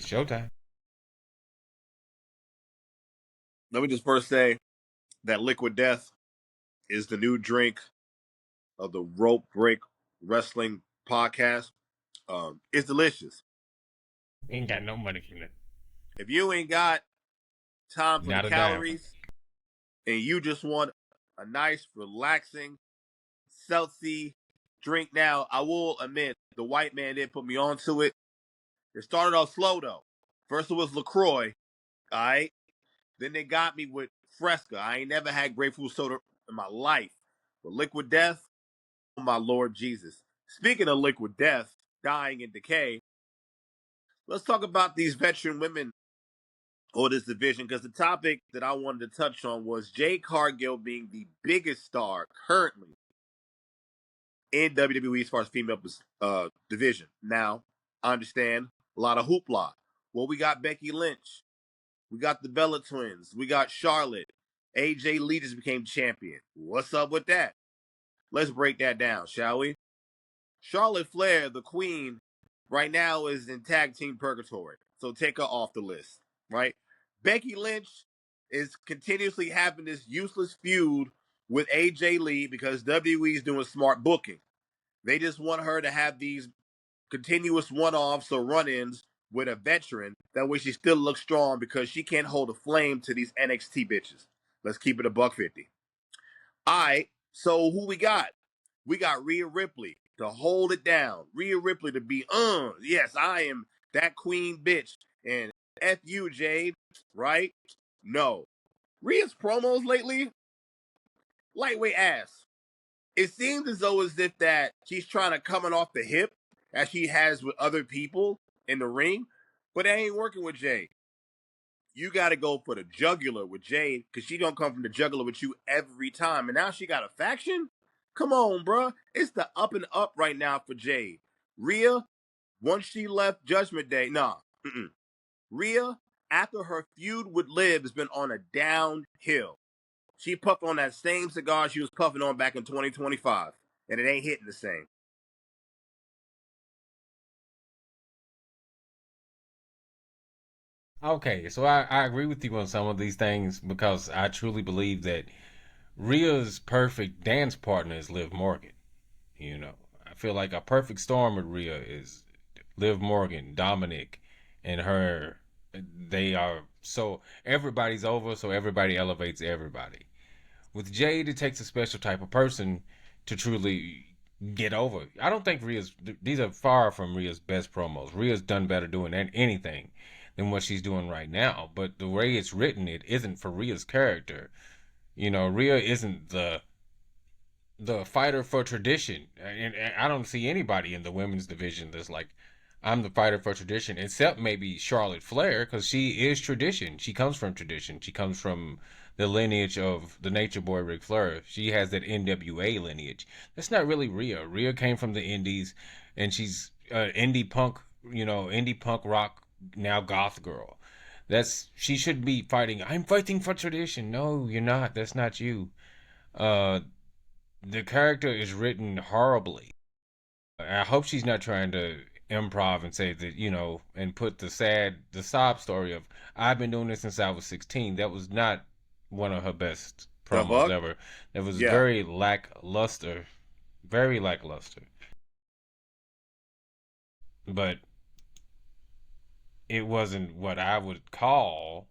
It's showtime. Let me just first say that Liquid Death is the new drink of the Rope Break Wrestling podcast. It's delicious. Ain't got no money from that. If you ain't got time for Not the a dime. calories and you just want a nice, relaxing, seltzy drink, now I will admit the white man did put me onto it. It started off slow though. First it was LaCroix, all right. Then they got me with Fresca. I ain't never had grapefruit soda in my life. But Liquid Death, oh my Lord Jesus. Speaking of Liquid Death, dying in decay, let's talk about these veteran women or this division, because the topic that I wanted to touch on was Jade Cargill being the biggest star currently in WWE as far as female division. Now, I understand a lot of hoopla. Well, we got Becky Lynch. We got the Bella Twins. We got Charlotte. AJ Lee just became champion. What's up with that? Let's break that down, shall we? Charlotte Flair, the queen, right now is in tag team purgatory. So take her off the list, right? Becky Lynch is continuously having this useless feud with AJ Lee because WWE is doing smart booking. They just want her to have these continuous one-offs or run-ins with a veteran. That way she still looks strong because she can't hold a flame to these NXT bitches. Let's keep it $150. All right, so who we got? We got Rhea Ripley to hold it down. Rhea Ripley to be, yes, I am that queen bitch. And F you, Jade, right? No. Rhea's promos lately, lightweight ass. It seems as though as if that she's trying to coming off the hip as she has with other people in the ring, but it ain't working with Jade. You got to go for the jugular with Jade because she don't come from the jugular with you every time. And now she got a faction? Come on, bruh. It's the up and up right now for Jade. Rhea, once she left Judgment Day, Rhea, after her feud with Liv, has been on a downhill. She puffed on that same cigar she was puffing on back in 2025, and it ain't hitting the same. Okay, so I agree with you on some of these things because I truly believe that Rhea's perfect dance partner is Liv Morgan. You know, I feel like a perfect storm with Rhea is Liv Morgan, Dominic, and her. They are so everybody's over, so everybody elevates everybody. With Jade, it takes a special type of person to truly get over. I don't think these are far from Rhea's best promos. Rhea's done better doing anything than what she's doing right now. But the way it's written, it isn't for Rhea's character. You know, Rhea isn't the fighter for tradition. And I don't see anybody in the women's division that's like, I'm the fighter for tradition, except maybe Charlotte Flair, because she is tradition. She comes from tradition. She comes from the lineage of the Nature Boy Ric Flair. She has that NWA lineage. That's not really Rhea. Rhea came from the indies, and she's indie punk, indie punk rock, now goth girl. She should be fighting. I'm fighting for tradition. No, you're not. That's not you. Uh, the character is written horribly. I hope she's not trying to improv and say that, and put the sob story of, I've been doing this since I was 16. That was not one of her best promos ever. It was very lackluster. Very lackluster. But it wasn't what I would call.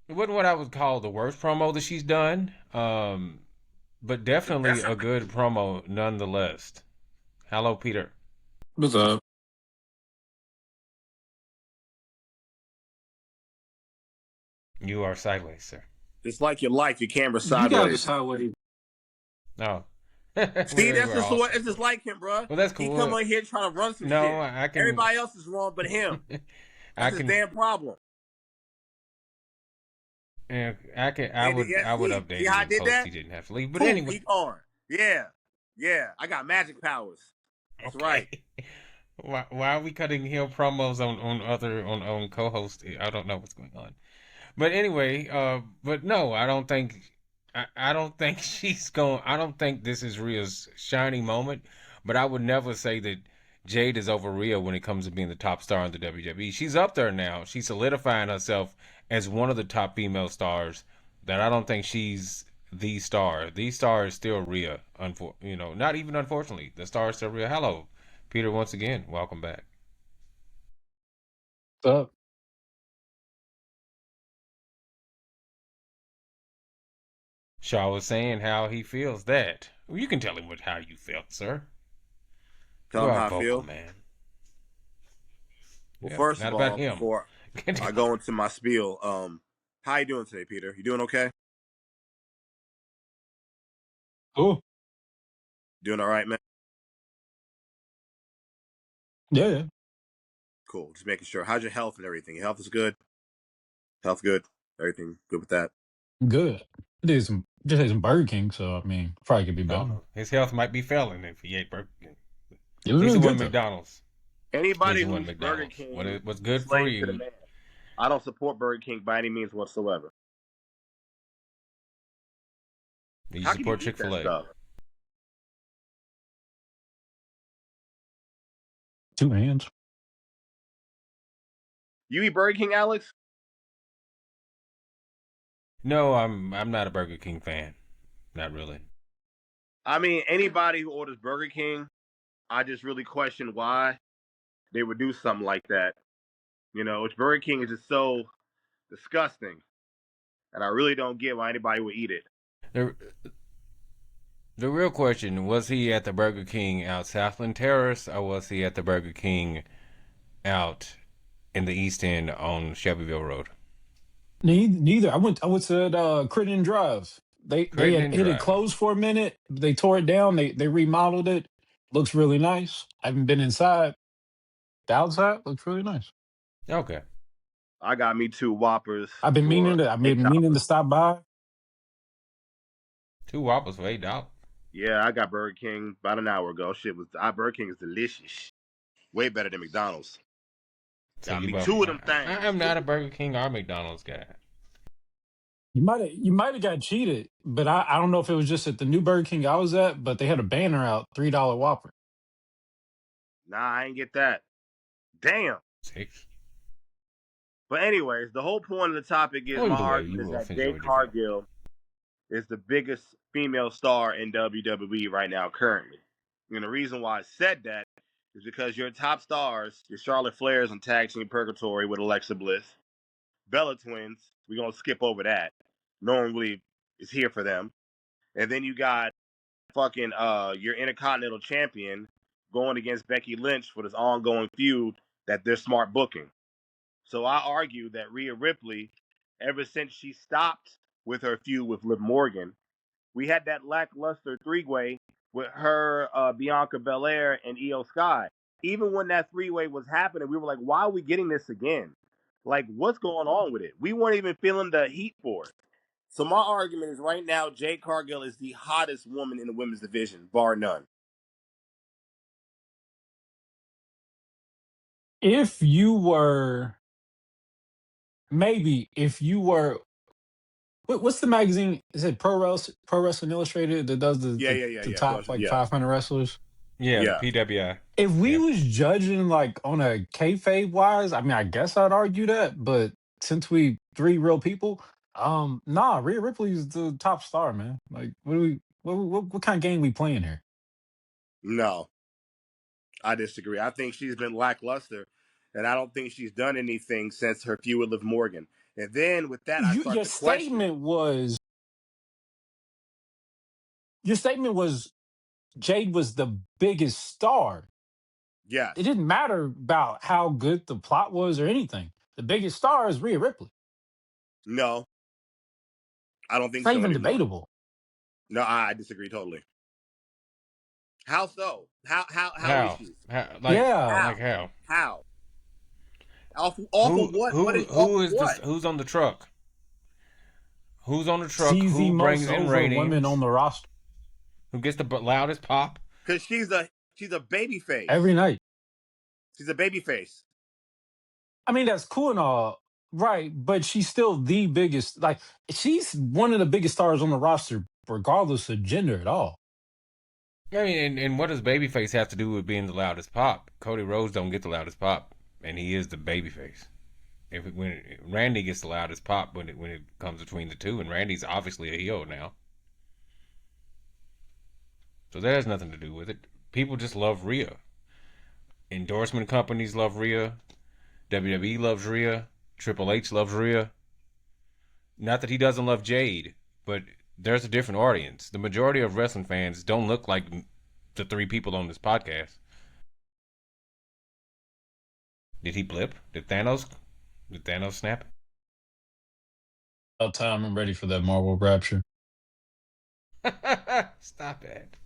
It wasn't what I would call the worst promo that she's done. But definitely a good promo nonetheless. Hello, Peter. What's up? You are sideways, sir. It's like your life, your camera's You sideways. got the sideways. No. See, it's just like him, bro. Well, that's cool. He come on here trying to run some shit. I can. Everybody else is wrong but him. That's his damn problem. Yeah, I would update him in post. He didn't have to leave. But anyway. Keep on. Yeah. I got magic powers. That's right. Why are we cutting heel promos on co-host? I don't know what's going on. But anyway, but no, I don't think she's going. I don't think this is Rhea's shining moment. But I would never say that Jade is over Rhea when it comes to being the top star in the WWE. She's up there now. She's solidifying herself as one of the top female stars. That I don't think she's the star. The star is still Rhea. Not even unfortunately, the star is still Rhea. Hello, Peter. Once again, welcome back. What's up? Shaw was saying how he feels that. Well, you can tell him how you felt, sir. Tell You them are how I vocal, feel. man. Well, Yeah, first not of about all, him. before I go into my spiel, how you doing today, Peter? You doing okay? Cool. Doing all right, man? Yeah, yeah. Cool. Just making sure. How's your health and everything? Your health is good? Health good? Everything good with that? Good. I did some just ate some Burger King, so I mean, probably could be better. His health might be failing if he ate Burger King. It At was least really it good wasn't though. McDonald's. At least Anybody it wasn't who's Burger McDonald's. What King it was is good for slave to the you. man. I don't support Burger King by any means whatsoever. You How can you support eat that Chick-fil-A. stuff? 2 hands. You eat Burger King, Alex? No, I'm not a Burger King fan. Not really. I mean, anybody who orders Burger King, I just really question why they would do something like that. Which Burger King is just so disgusting, and I really don't get why anybody would eat it. The the real question, was he at the Burger King out Southland Terrace or was he at the Burger King out in the East End on Shelbyville Road? Neither. I went to Crittenden Drive. They Crittenden had it Drive. closed for a minute. They tore it down. They remodeled it. Looks really nice. I haven't been inside. The outside looks really nice. Okay. I got me 2 Whoppers I've been for eight meaning to dollars. stop by. 2 Whoppers for $8. Yeah, I got Burger King about an hour ago. Burger King is delicious, way better than McDonald's. So Got you me both. 2 of them I'm things. not a Burger King or McDonald's guy. You might have got cheated, but I don't know if it was just at the new Burger King I was at, but they had a banner out, $3 Whopper. Nah, I ain't get that. Damn. 6. But anyways, the whole point of the topic is Oh, my either way, argument you is will that finish Jade what you're doing. Cargill is the biggest female star in WWE right now currently. And the reason why I said that is because your top stars, your Charlotte Flairs on Tag Team Purgatory with Alexa Bliss, Bella Twins, we're gonna skip over that. No one really is here for them. And then you got fucking your Intercontinental Champion going against Becky Lynch for this ongoing feud that they're smart booking. So I argue that Rhea Ripley, ever since she stopped with her feud with Liv Morgan, we had that lackluster three-way with her, Bianca Belair, and Io Sky. Even when that three-way was happening, we were like, why are we getting this again? Like, what's going on with it? We weren't even feeling the heat for it. So my argument is right now, Jade Cargill is the hottest woman in the women's division, bar none. If you were if you were what's the magazine? Is it Pro Wrestling Illustrated that does Yeah, yeah, yeah, the yeah. top like Yeah, 500 wrestlers? Yeah, the yeah. PWI. If we Yeah. was judging like on a kayfabe wise, I mean, I guess I'd argue that, but since we three real people, nah, Rhea Ripley's the top star, man. Like, what kind of game we playing here? No, I disagree. I think she's been lackluster, and I don't think she's done anything since her feud with Liv Morgan. And then with that, I start Your to question. statement was Jade was the biggest star. Yes. It didn't matter about how good the plot was or anything. The biggest star is Rhea Ripley. No, I don't It's think not so even anymore. debatable. No, I disagree totally. How so? How is How? she? Yeah. Like how? How? Off of what? What is off Who of is this? what? Who's on the truck? Who's on the truck? She's the Who most brings in over woman on ratings? the roster Who gets the loudest pop? Because she's a baby every face. night. She's a baby face. I mean, that's cool and all, right? But she's still the biggest. Like, she's one of the biggest stars on the roster, regardless of gender at all. I mean, and what does babyface have to do with being the loudest pop? Cody Rhodes don't get the loudest pop, and he is the babyface. When Randy gets the loudest pop when it comes between the two, and Randy's obviously a heel now, so that has nothing to do with it. People just love Rhea. Endorsement companies love Rhea. WWE loves Rhea. Triple H loves Rhea. Not that he doesn't love Jade, but there's a different audience. The majority of wrestling fans don't look like the three people on this podcast. Did he blip? Did Thanos? Did Thanos snap? About time I'm ready for that Marvel Rapture. Stop it!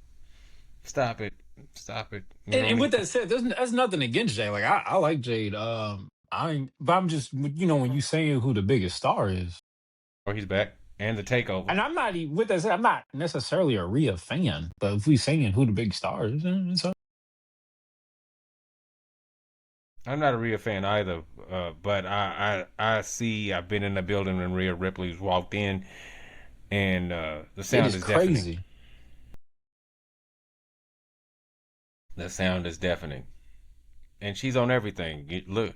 Stop it! Stop it! You And don't with need. that said, there's nothing against Jade. Like I like Jade. But I'm just when you saying who the biggest star is, Or he's back and the takeover. and I'm not even with that said, I'm not necessarily a Rhea fan. But if we saying who the big star is, I'm not a Rhea fan either, but I see. I've been in the building when Rhea Ripley's walked in, and the it sound is is deafening. crazy. The sound is deafening, and she's on everything. Look,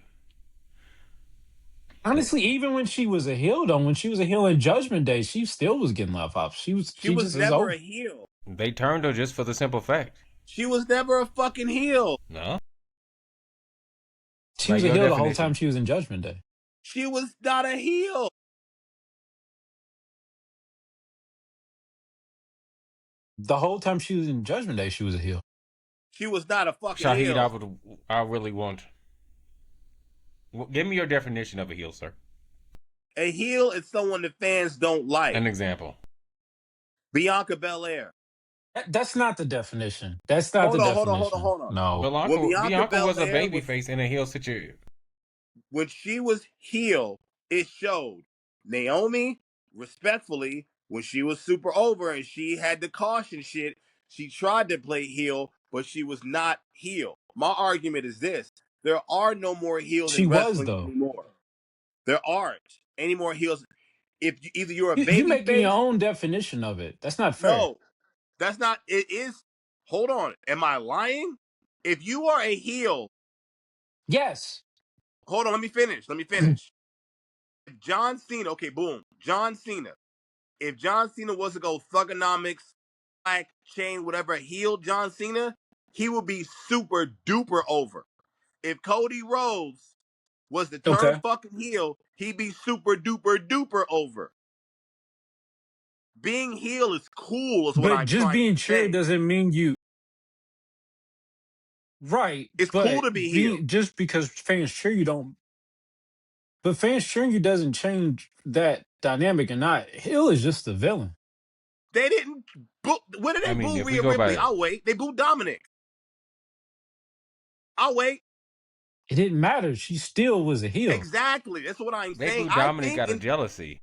Honestly, even when she was a heel, though, when she was a heel in Judgment Day, she still was getting love off. She She was just is never over. a heel. they turned her just for the simple fact. She was never a fucking heel. No, She by was a your heel the whole time definition. she was in Judgment Day. She was not a heel. The whole time she was in Judgment Day, she was a heel. She was not a fucking Shahid, heel. I really want. Give me your definition of a heel, sir. A heel is someone that fans don't like. An example. Bianca Belair. That's not the definition. That's not the definition. Hold on. No. When Bianca was a Belair baby face in a heel situation. when she was heel, it showed. Naomi, respectfully, when she was super over and she had the caution shit, she tried to play heel, but she was not heel. My argument is this: there are no more heels She in was, wrestling though. anymore. There aren't any more heels. If either you're a You baby making your face, own definition of it. That's not fair. no, that's not. It is. Hold on, am I lying? If you are a heel, Yes. hold on. Let me finish. If John Cena, okay, boom, John Cena. If John Cena was to go thugonomics, black chain, whatever, heel John Cena, he would be super duper over. If Cody Rhodes was to turn Okay. fucking heel, he'd be super duper duper over. Being heel is cool, is what But I'm just trying to being cheered say. doesn't mean you right. It's cool But to be heel. being just because fans cheer you don't but fans cheering you doesn't change that dynamic and not Hill is just the villain. They didn't boo. When did I they mean, boo if we Rhea go Ripley? by, I'll wait. They booed Dominic. I'll wait. It didn't matter. She still was a heel. Exactly. That's what I'm they saying. booed Dominic out of jealousy.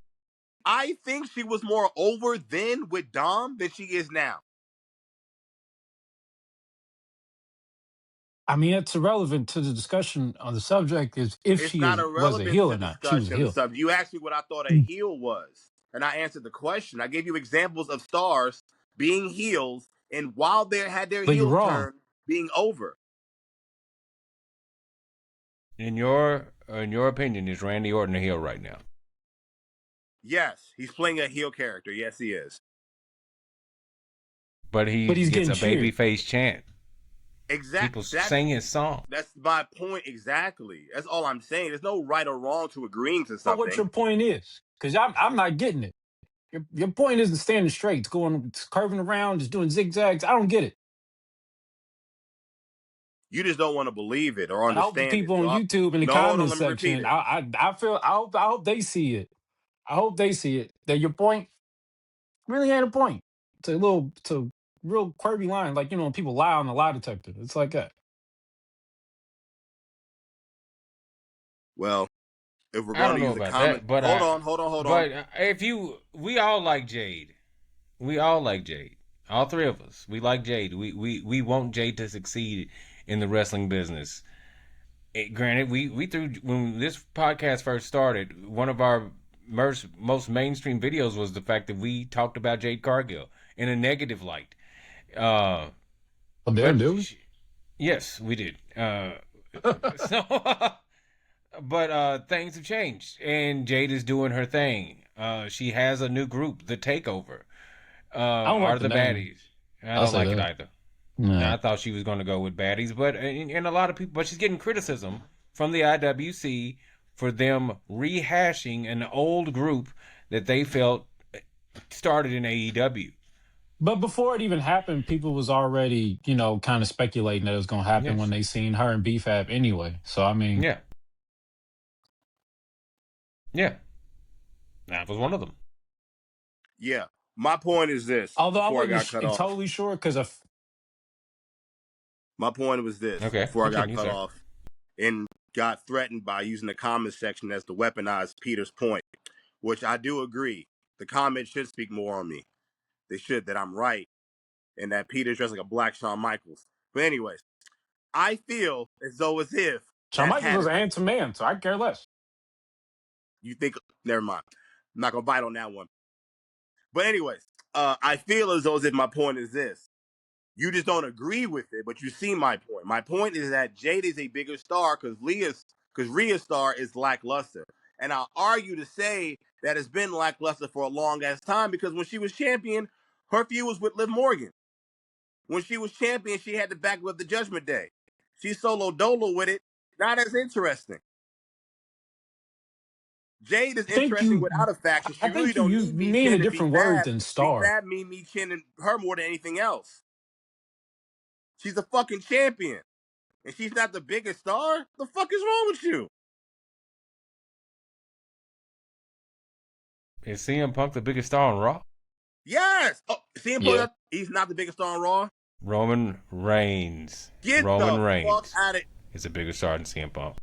I think she was more over then with Dom than she is now. I mean, it's irrelevant to the discussion on the subject is if It's she not was a irrelevant heel to or not. She was a discussion of the heel. subject. You asked me what I thought a heel was, and I answered the question. I gave you examples of stars being heels, and while they had their But you're heel wrong. turn, being over. In your opinion, is Randy Orton a heel right now? Yes, he's playing a heel character. Yes, he is. But he But he's gets getting a cheered. babyface chant. People Exactly. sing his song. That's my point exactly. That's all I'm saying. There's no right or wrong to agreeing to But what something. your point is, because I'm not getting it. Your point isn't standing straight. It's going, it's curving around, just doing zigzags. I don't get it. You just don't want to believe it or And I hope the understand it. people on So YouTube in the no, hold on. comments Let me repeat section, it. I feel, I hope they see it. I hope they see it. That your point really ain't a point. It's a real quirky line. Like, when people lie on the lie detector. It's like that. Well, if we're I going don't to know use a about comment, that, but hold on. if we all like Jade. We all like Jade. All three of us. We like Jade. We want Jade to succeed in the wrestling business. Granted, we threw when this podcast first started, one of our most mainstream videos was the fact that we talked about Jade Cargill in a negative light. Uh, Oh, damn, But do we? yes, we did. So, but things have changed, and Jade is doing her thing. She has a new group, the Takeover. I don't like Are the the name. baddies? I I'll don't say like it that. either. Nah. I thought she was going to go with baddies, but and a lot of people, but she's getting criticism from the IWC for them rehashing an old group that they felt started in AEW. But before it even happened, people was already, kind of speculating that it was going to happen when Yes, they seen her and BFAB anyway. So, I mean, yeah, yeah, that was one of them. Yeah. My point is this although I before I wasn't got cut off. totally sure because of, My point was this Okay, before I got continue, cut sir. off and got threatened by using the comment section as to weaponize Peter's point, which I do agree. The comments should speak more on me. They should, that I'm right and that Peter's dressed like a black Shawn Michaels. But anyways, I feel as though as if Shawn that Michaels had was a handsome man, so I care less. you think never mind. I'm not gonna bite on that one. But anyways, I feel as though as if my point is this. You just don't agree with it, but you see my point. My point is that Jade is a bigger star because Rhea's star is lackluster. And I'll argue to say that it's been lackluster for a long ass time because when she was champion, her feud was with Liv Morgan. When she was champion, she had to back with the Judgment Day. She's solo dolo with it, not as interesting. Jade is I think interesting you, without a faction. I She really think you don't use need me mean a chin and different word than B star. Fab mean me chin and her more than anything else. She's a fucking champion. And she's not the biggest star? The fuck is wrong with you? Is CM Punk the biggest star on Raw? Yes. Oh, CM Yeah. Punk, he's not the biggest star on Raw. Roman Reigns. Get Roman the fuck Reigns out of is a bigger star than CM Punk.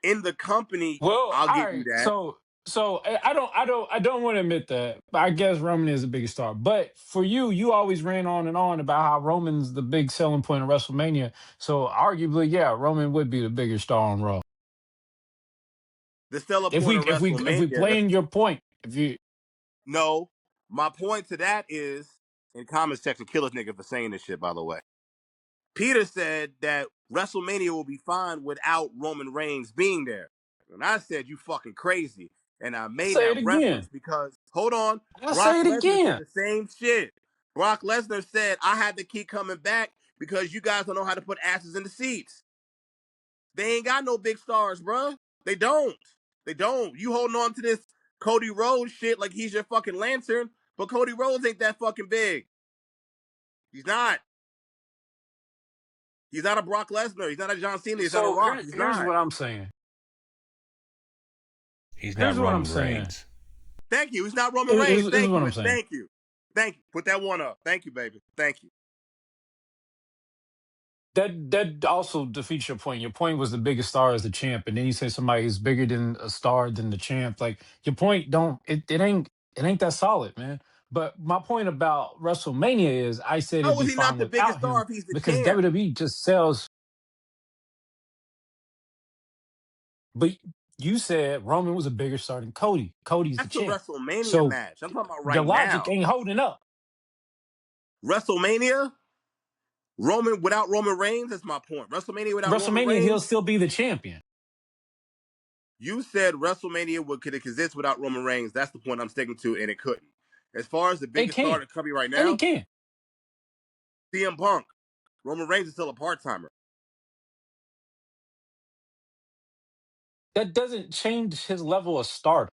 in the company. Well, I'll all give you right. that. I don't want to admit that. But I guess Roman is the biggest star. But for you, you always ran on and on about how Roman's the big selling point of WrestleMania. So arguably, yeah, Roman would be the bigger star on Raw. The stellar If point we of if we if we WrestleMania. play in your point, if you No, my point to that is in comment section. Kill this nigga for saying this shit. By the way, Peter said that WrestleMania will be fine without Roman Reigns being there. And I said, you fucking crazy. And I made say that it again, reference because, hold on, I Brock say it Lesnar said again. the same shit. Brock Lesnar said, I had to keep coming back because you guys don't know how to put asses in the seats. They ain't got no big stars, bruh. They don't. They don't. You holding on to this Cody Rhodes shit like he's your fucking lantern, but Cody Rhodes ain't that fucking big. He's not. He's not a Brock Lesnar. He's not a John Cena. He's not a So Rock. He's here's not. what I'm saying. He's not Here's what I'm Roman saying. Reigns. Thank you. He's not Roman Reigns. Here's Thank what you. I'm saying. Thank you. Thank you. Put that one up. Thank you, baby. Thank you. That also defeats your point. Your point was the biggest star is the champ, and then you say somebody is bigger than a star than the champ. Like your point don't it ain't that solid, man. But my point about WrestleMania is I said How it'd be is he not fine the biggest without star him if he's the because champ? WWE just sells. But you said Roman was a bigger star than Cody. Cody's the That's the champ. WrestleMania So match. I'm talking about the right logic now. ain't holding up. WrestleMania, Roman without Roman Reigns. That's my point. WrestleMania without Roman WrestleMania, he'll Reigns. still be the champion. You said WrestleMania could exist without Roman Reigns. That's the point I'm sticking to, and it couldn't. As far as the It biggest star can. in the company right And it now, can. CM Punk. Roman Reigns is still a part timer. That doesn't change his level of stardom.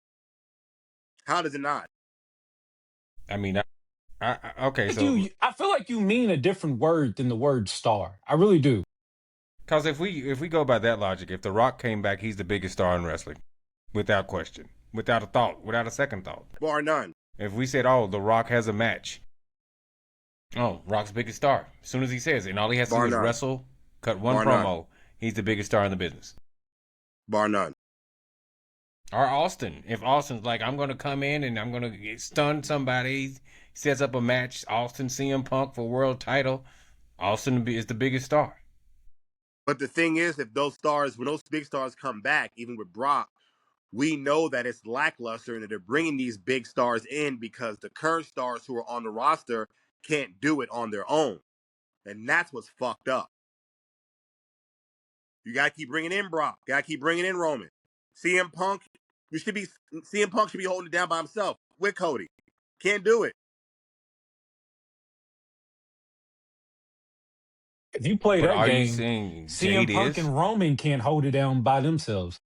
How does it not? I mean, okay, Like so I feel like you mean a different word than the word star. I really do. because if we go by that logic, if The Rock came back, he's the biggest star in wrestling, without question, without a thought, without a second thought. Bar none. If we said, "Oh, The Rock has a match," oh, Rock's biggest star. As soon as he says it, and all he has to do Bar is none. wrestle, cut one Bar none. promo, he's the biggest star in the business. Bar none. Or Austin. If Austin's like, I'm going to come in and I'm going to stun somebody, he sets up a match, Austin CM Punk for world title, Austin is the biggest star. But the thing is, if those stars, when those big stars come back, even with Brock, we know that it's lackluster and that they're bringing these big stars in because the current stars who are on the roster can't do it on their own. And that's what's fucked up. You gotta keep bringing in Brock. Gotta keep bringing in Roman. CM Punk should be holding it down by himself with Cody. Can't do it. If you play But that are you game, saying CM Jade Punk is? and Roman can't hold it down by themselves.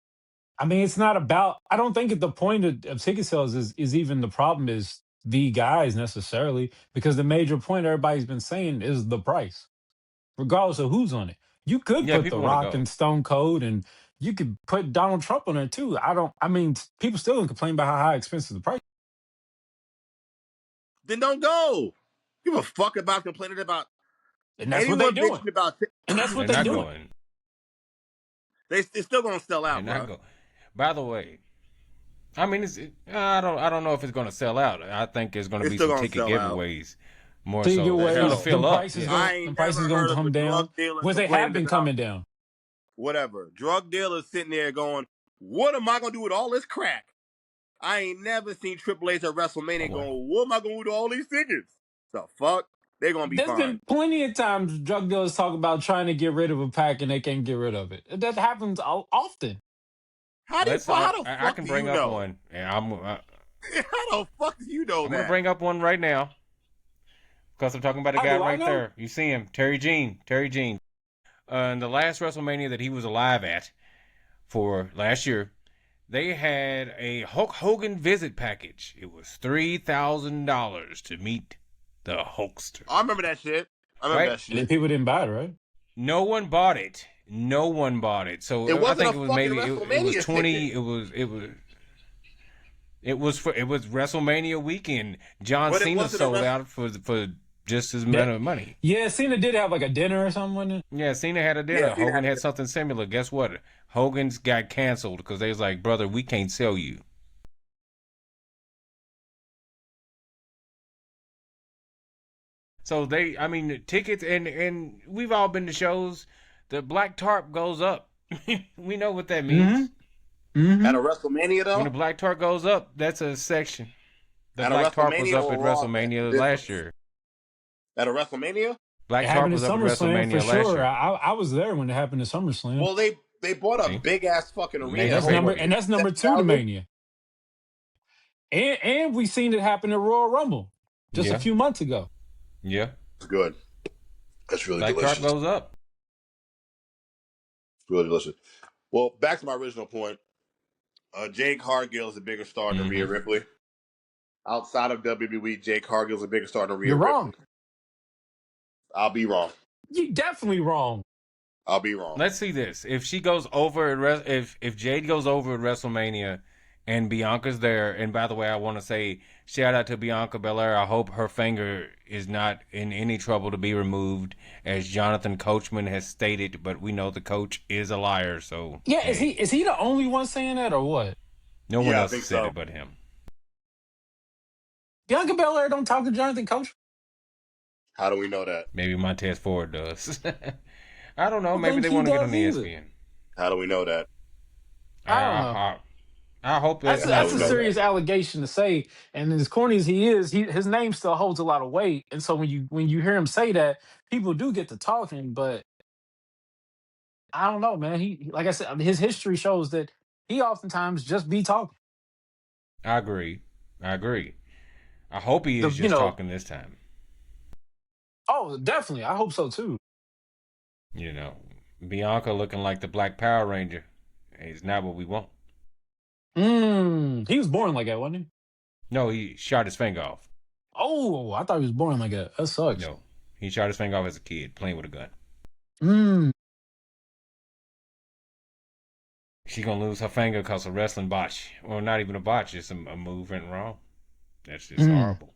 I mean, it's not about. I don't think the point of ticket sales is even the problem is the guys necessarily, because the major point everybody's been saying is the price, regardless of who's on it. You could Yeah, put The people want to Rock go. and Stone Cold, and you could put Donald Trump on there too. I don't. I mean, people still gonna complain about how high expensive the price. Then don't go. Give a fuck about complaining about And that's what they anyone doing. bitching about. And that's what They're they not doing. going. They're still gonna sell They're out, not bro. going. By the way, I mean, I don't know if it's going to sell out. I think there's going to It's be still some gonna ticket sell out. giveaways more Ticket so. It's going to giveaways, Hell, fill up. Yeah. I the ain't prices never gonna heard of a come drug down. dealer Well, they have complaining been about coming down. whatever. Drug dealers sitting there going, "What am I gonna do with all this crack?" I ain't never seen Triple H at Oh WrestleMania well. going, "What am I gonna do with all these tickets?" The fuck? They're gonna be There's fine. been plenty of times drug dealers talk about trying to get rid of a pack and they can't get rid of it. That happens often. How the I fuck can do bring you up know? one, and How the fuck do you know I'm going to that? bring up one right now because I'm talking about a How guy do I right know? there. You see him, Terry Jean. Terry Jean. In the last WrestleMania that he was alive at for last year, they had a Hulk Hogan visit package. It was $3,000 to meet the Hulkster. I remember that shit. I remember Right? that And then shit. people didn't buy it, right? No one bought it. No one bought it. It So I wasn't think a it was fucking maybe it was WrestleMania ticket. 20. It was WrestleMania weekend. John But it Cena wasn't a sold rest. out for just as amount That of money. yeah, Cena did have like a dinner or something, wasn't it? Yeah, Cena had a Yeah, dinner. Cena Hogan had had it. something similar. Guess what? Hogan's got canceled because they was like, brother, we can't sell you. So I mean, the tickets and we've all been to shows. The black tarp goes up. We know what that Mm-hmm. means. At Mm-hmm. a WrestleMania When the though? black tarp goes up, that's a section. The At a black tarp was WrestleMania up at or Raw? That's the WrestleMania last difference. year. At a WrestleMania? Black It tarp happened at was up at SummerSlam for WrestleMania last sure. year. I was there when it happened at SummerSlam. Well, they bought a See, big ass fucking made arena the That's for same number what, and thing. that's number fifty-seven two to thousand? Mania. And we seen it happen at Royal Rumble just a Yeah, few months ago. yeah. It's good. That's really Black tarp delicious. goes up. It's really delicious. Well, back to my original point. Jade Cargill is a bigger star than Rhea Mm-hmm. Ripley. Outside of WWE, Jade Cargill is a bigger star than Rhea You're wrong. Ripley. I'll be wrong. You definitely wrong. I'll be wrong. Let's see this. If she goes over if Jade goes over at WrestleMania and Bianca's there, and by the way, I want to say shout out to Bianca Belair. I hope her finger is not in any trouble to be removed, as Jonathan Coachman has stated. But we know the coach is a liar, so Yeah, hey, is he the only one saying that or what? no one Yeah, I else think has said so. it but him. Bianca Belair don't talk to Jonathan Coach. How do we know that? Maybe Montez Ford does. I don't I know. don't Maybe think they he want to get does on the either. ESPN. How do we know that? I don't know. I hope That's that's How not do that's we a know true. that? serious allegation to say. And as corny as he is, his name still holds a lot of weight. And so when you hear him say that, people do get to talking. But I don't know, man. Like I said, I mean, his history shows that he oftentimes just be talking. I agree. I agree. I hope he The is you just know, talking this time. oh, definitely. I hope so too. You know, Bianca looking like the Black Power Ranger is not what we want. He was born like that, wasn't he? No, he shot his finger off. Oh, I thought he was born like that. That sucks. No, he shot his finger off as a kid playing with a gun. Mm. She gonna lose her finger because of wrestling botch. Well, not even a botch, just a move went wrong. That's just Mm. horrible.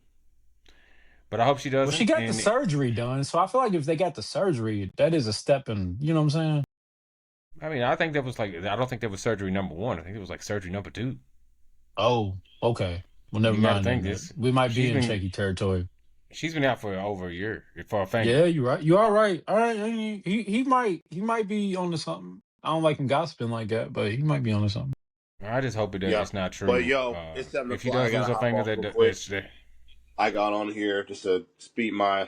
But I hope she Well, she doesn't. got the And surgery done, so I feel like if they got the surgery, that is a step in. You know what I'm saying? I mean, I think that was like I don't think that was surgery number one. I think it was like surgery number two. Oh, okay. Well, never You got to mind think then. this. We might be She's in been shaky territory. she's been out for over a year for a finger. Yeah, you're right. You are right. All right. He might be onto something. I don't like him gossiping like that, but he might be onto something. I just hope Yeah. it's not But true. yo, it's 7 If she o'clock. I does lose gotta her hop finger, off real quick. that's I got on here just to speak my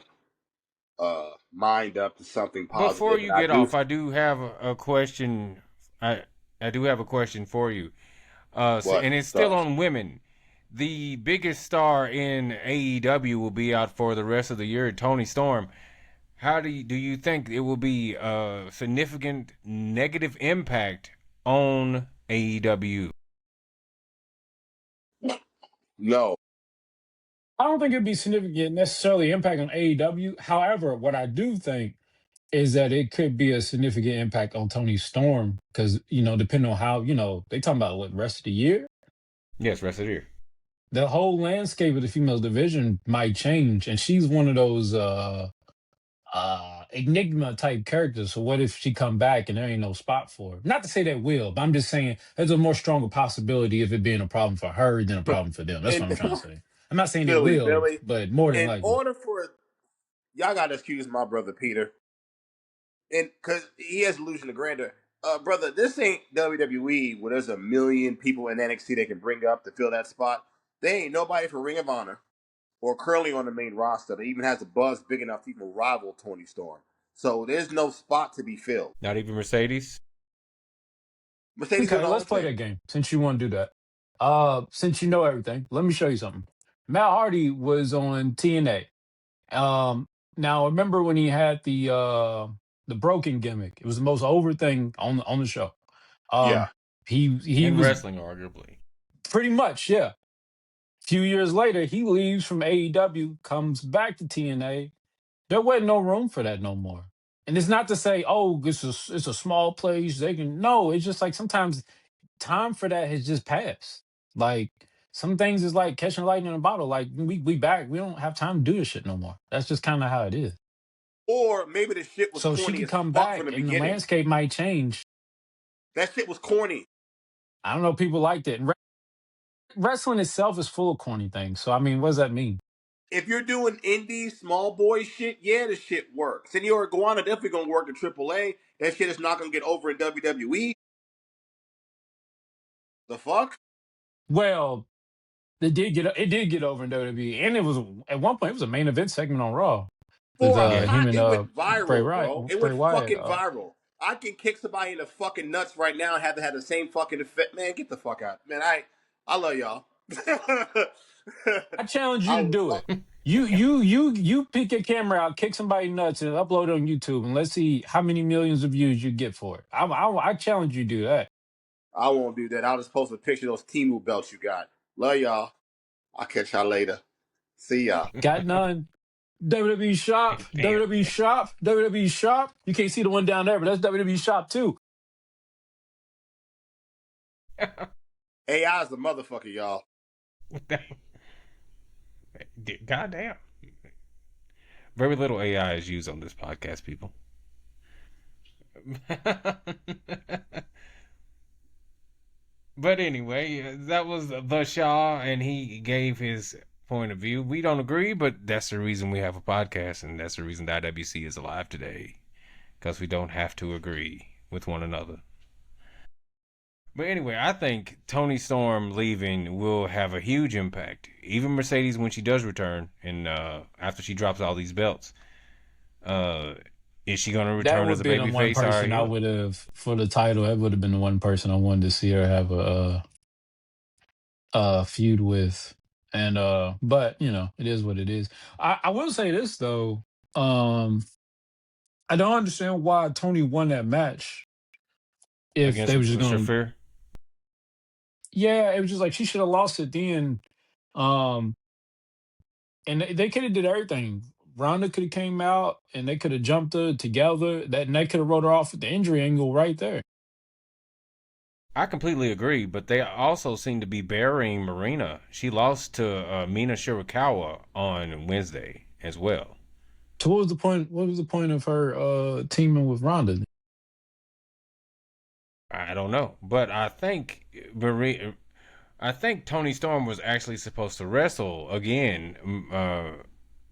mind up to something Before positive, you and I get do. off, I do have a question. I do have a question for you. What? And it's still So, on women. The biggest star in AEW will be out for the rest of the year, Toni Storm. How do you think it will be a significant negative impact on AEW? no. I don't think it'd be significant necessarily impact on AEW. However, what I do think is that it could be a significant impact on Tony Storm because depending on how they talking about what rest of the year, Yes, rest of the year. the whole landscape of the females division might change, and she's one of those enigma type characters. So what if she come back and there ain't no spot for her? Not to say that will, but I'm just saying there's a more stronger possibility of it being a problem for her than a problem for them. That's And what I'm trying to say. I'm not saying it Billy, will, Billy, but more than in likely. order for y'all gotta excuse my brother Peter, and because he has illusion of grandeur. Brother, this ain't WWE where there's a million people in NXT they can bring up to fill that spot. They ain't nobody for Ring of Honor or currently on the main roster that even has a buzz big enough to even rival Tony Storm. So there's no spot to be filled. Not even Mercedes. Mercedes doing Okay, her let's own play thing. that game since you want to do that. Since you know everything, let me show you something. Matt Hardy was on TNA. Now remember when he had the broken gimmick? It was the most over thing on the show. Yeah. Um, he In was wrestling, arguably. pretty much, yeah. Few years later, he leaves from AEW, comes back to TNA. There wasn't no room for that no more. And it's not to say, oh, it's a small place. They can no. It's just like sometimes time for that has just passed. Like some things is like catching lightning in a bottle. Like we back. We don't have time to do this shit no more. That's just kind of how it is. Or maybe the shit was So she corny could as come fuck from back the and the beginning. landscape might change. That shit was corny. I don't know. People liked it. And wrestling itself is full of corny things. So I mean, what does that mean? If you're doing indie small boy shit, yeah, the shit works. Senor Iguana definitely gonna work in AAA. That shit is not gonna get over in WWE. The fuck? Well, it did get over in WWE, and it was at one point it was a main event segment on Raw with For a Yes. him hot, and it went viral, bro. It Bray went Wyatt. fucking viral. I can kick somebody in the fucking nuts right now and have to have the same fucking effect. Man, get the fuck out. Man, I love y'all. I challenge you I to will do fuck. it. You pick your camera out, kick somebody nuts, and upload it on YouTube, and let's see how many millions of views you get for it. I challenge you to do that. I won't do that. I'll just post a picture of those Timu belts you got. Love y'all. I'll catch y'all later. See y'all. Got none. WWE Shop, Damn. WWE Shop, WWE Shop. You can't see the one down there, but that's WWE Shop too. AI is the motherfucker, y'all. Goddamn. Very little AI is used on this podcast, people. But anyway, that was the Shaw, and he gave his point of view. We don't agree, but that's the reason we have a podcast, and that's the reason the IWC is alive today, because we don't have to agree with one another. But anyway, I think Toni Storm leaving will have a huge impact. Even Mercedes, when she does return, and after she drops all these belts, uh, is she going to That return as would a be the one babyface or a person I heel? would have for the title. That would have been the one person I wanted to see her have a feud with. And but it is what it is. I will say this though. Um, I don't understand why Tony won that match if Against they were just going to. Shafir? Yeah, it was just like she should have lost it then. Um, and they could have did everything. Ronda could have came out and they could have jumped her together. And they could have wrote her off with the injury angle right there. I completely agree, but they also seem to be burying Marina. She lost to Mina Shirakawa on Wednesday as well. So what was the point? What was the point of her teaming with Ronda? I don't know, but I think Toni Storm was actually supposed to wrestle again,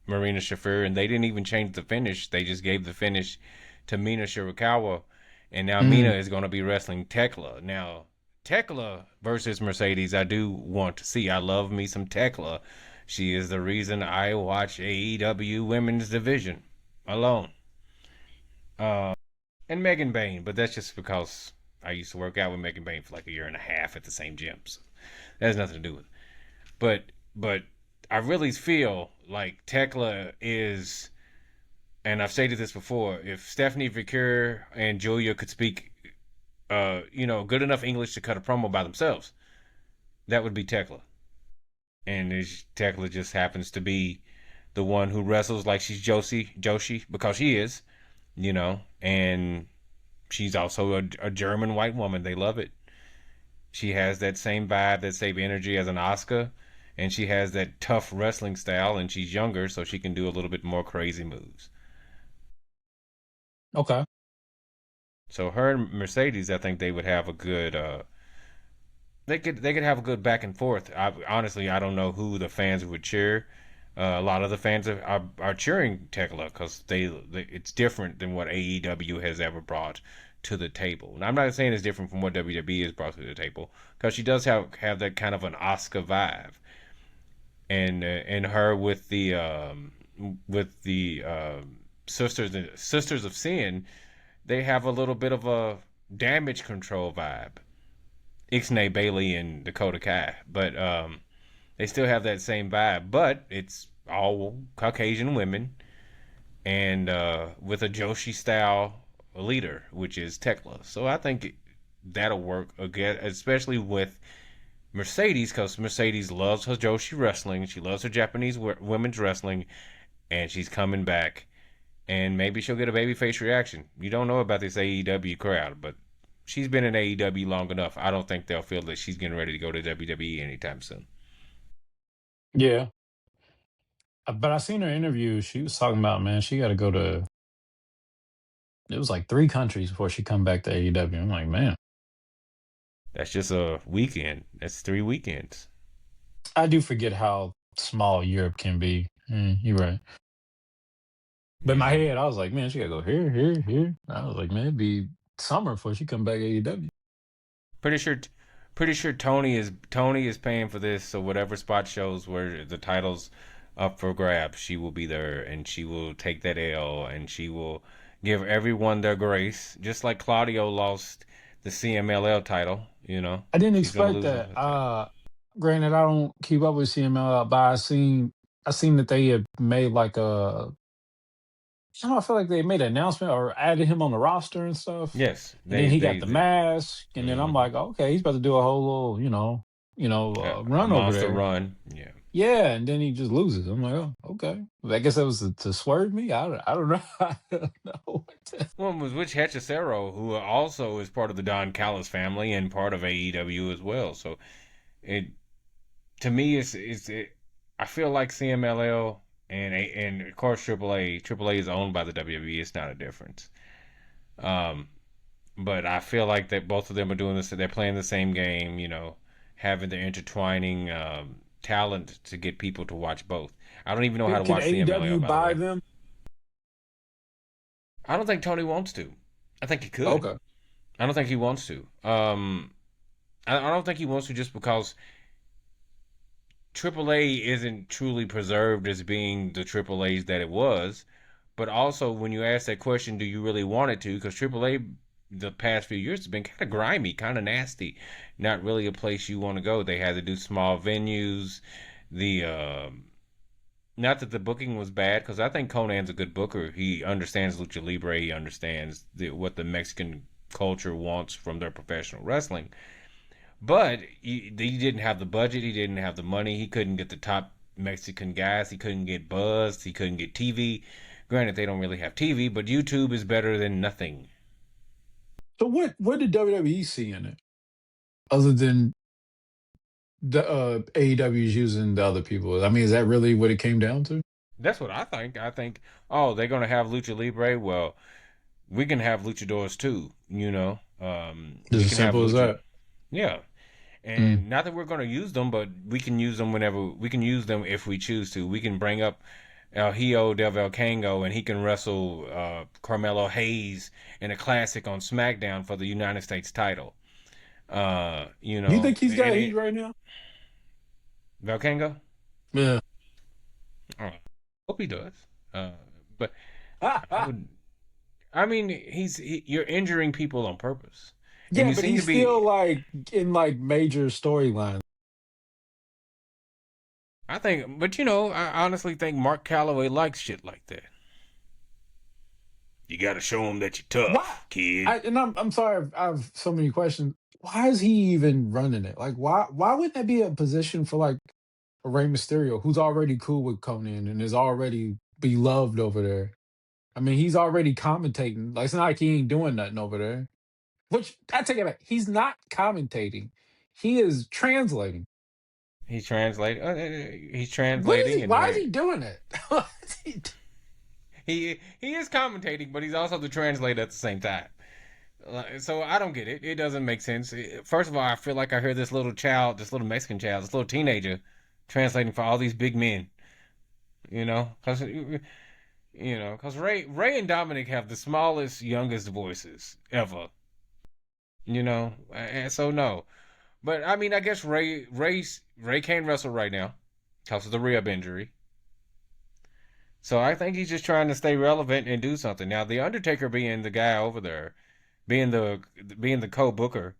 Marina Shafir, and they didn't even change the finish. They just gave the finish to Mina Shirakawa, and now Mina Mm. is going to be wrestling Tekla. Now, Tekla versus Mercedes, I do want to see. I love me some Tekla. She is the reason I watch AEW Women's Division. alone. Uh, and Megan Bain, but that's just because I used to work out with Megan Bain for like a year and a half at the same gym. So that has nothing to do with it. But I really feel like Tekla is, and I've stated this before. If Stephanie Vicur and Julia could speak, good enough English to cut a promo by themselves, that would be Tekla. And Tekla just happens to be the one who wrestles like she's Joshi, because she is, and she's also a German white woman. They love it. She has that same vibe, that same energy as an Asuka, and she has that tough wrestling style, and she's younger, so she can do a little bit more crazy moves. Okay. So her and Mercedes, I think they would have a good. They could have a good back and forth. Honestly, I don't know who the fans would cheer. A lot of the fans are cheering Tekla because it's different than what AEW has ever brought to the table. And I'm not saying it's different from what WWE has brought to the table because she does have that kind of an Oscar vibe, and her with the sisters of Sin, they have a little bit of a damage control vibe. Ixnay Bailey and Dakota Kai, but they still have that same vibe, but it's all Caucasian women and with a Joshi style leader, which is Tekla. So I think that'll work again, especially with Mercedes, because Mercedes loves her Joshi wrestling. She loves her Japanese women's wrestling, and she's coming back. And maybe she'll get a babyface reaction. You don't know about this AEW crowd, but she's been in AEW long enough. I don't think they'll feel that she's getting ready to go to WWE anytime soon. Yeah. But I seen her interview. She was talking about, man, she got to go to, it was like 3 countries before she come back to AEW. I'm like, man, That's just a weekend. That's 3 weekends. I do forget how small Europe can be. You're right. But in my Yeah. head, I was like, man, she got to go here, here, here. I was like, man, it'd be summer before she come back to AEW. Pretty sure pretty sure Tony is paying for this, so whatever spot shows where the title's up for grabs, she will be there and she will take that L and she will give everyone their grace. Just like Claudio lost the CMLL title. I didn't She's gonna expect lose that. the title. Granted, I don't keep up with CML, but I seen that they had made like I don't know, I feel like they made an announcement or added him on the roster and stuff. Yes, And then they he got they, the they mask, and then I'm mhm. like, okay, he's about to do a whole little, A run over monster there. run. Yeah. Yeah, and then he just loses. I'm like, oh, okay. I guess that was to swerve me. I don't know. I don't know. One was Rich Hechicero, who also is part of the Don Callis family and part of AEW as well. So it to me I feel like CMLL and of course Triple A is owned by the WWE. It's not a difference. Um, but I feel like that both of them are doing this. They're playing the same game. Having the intertwining talent to get people to watch both. I don't even know how to Can watch CMLL, AEW by the buy way. them? I don't think Tony wants to. I think he could. Okay. I don't think he wants to. I don't think he wants to just because AAA isn't truly preserved as being the AAA's that it was. But also, when you ask that question, do you really want it to? Because AAA, the past few years, has been kind of grimy, kind of nasty. Not really a place you want to go. They had to do small venues. The Not that the booking was bad, because I think Conan's a good booker. He understands lucha libre. He understands what the Mexican culture wants from their professional wrestling. But he didn't have the budget. He didn't have the money. He couldn't get the top Mexican guys. He couldn't get buzz. He couldn't get TV. Granted, they don't really have TV, but YouTube is better than nothing. So what did WWE see in it other than the AEW is using the other people? I mean, is that really what it came down to? That's what I think. I think, oh, they're gonna have lucha libre. Well, we can have luchadors too. Just We as can have simple as lucha. that. Yeah, Mm. and not that we're gonna use them, but we can use them whenever we can use them if we choose to. We can bring up El Hijo del Volcango, and he can wrestle Carmelo Hayes in a classic on SmackDown for the United States title. Do you think he's got And heat right now? Volcango, Yeah. hope he does. Uh, but I would. I mean, you're injuring people on purpose, and Yeah, you but seem to he's still be. like in like major storylines. I think, but I honestly think Mark Calloway likes shit like that. You got to show him that you're Why? tough, kid. I'm sorry, I've so many questions. Why is he even running it? Like, why wouldn't that be a position for like a Rey Mysterio, who's already cool with Conan and is already beloved over there? I mean, he's already commentating. Like, it's not like he ain't doing nothing over there. Which I take it back. He's not commentating. He is translating. He's translating. He's What is translating, he? and Why is he doing it? What is he is commentating, but he's also the translator at the same time. So I don't get it. It doesn't make sense. First of all, I feel like I hear this little child, this little Mexican child, this little teenager, translating for all these big men. Because Ray and Dominic have the smallest, youngest voices ever. And so no. But I mean, I guess Ray can't wrestle right now because of the rib injury. So I think he's just trying to stay relevant and do something. Now, the Undertaker being the guy over there, being the being the co-booker,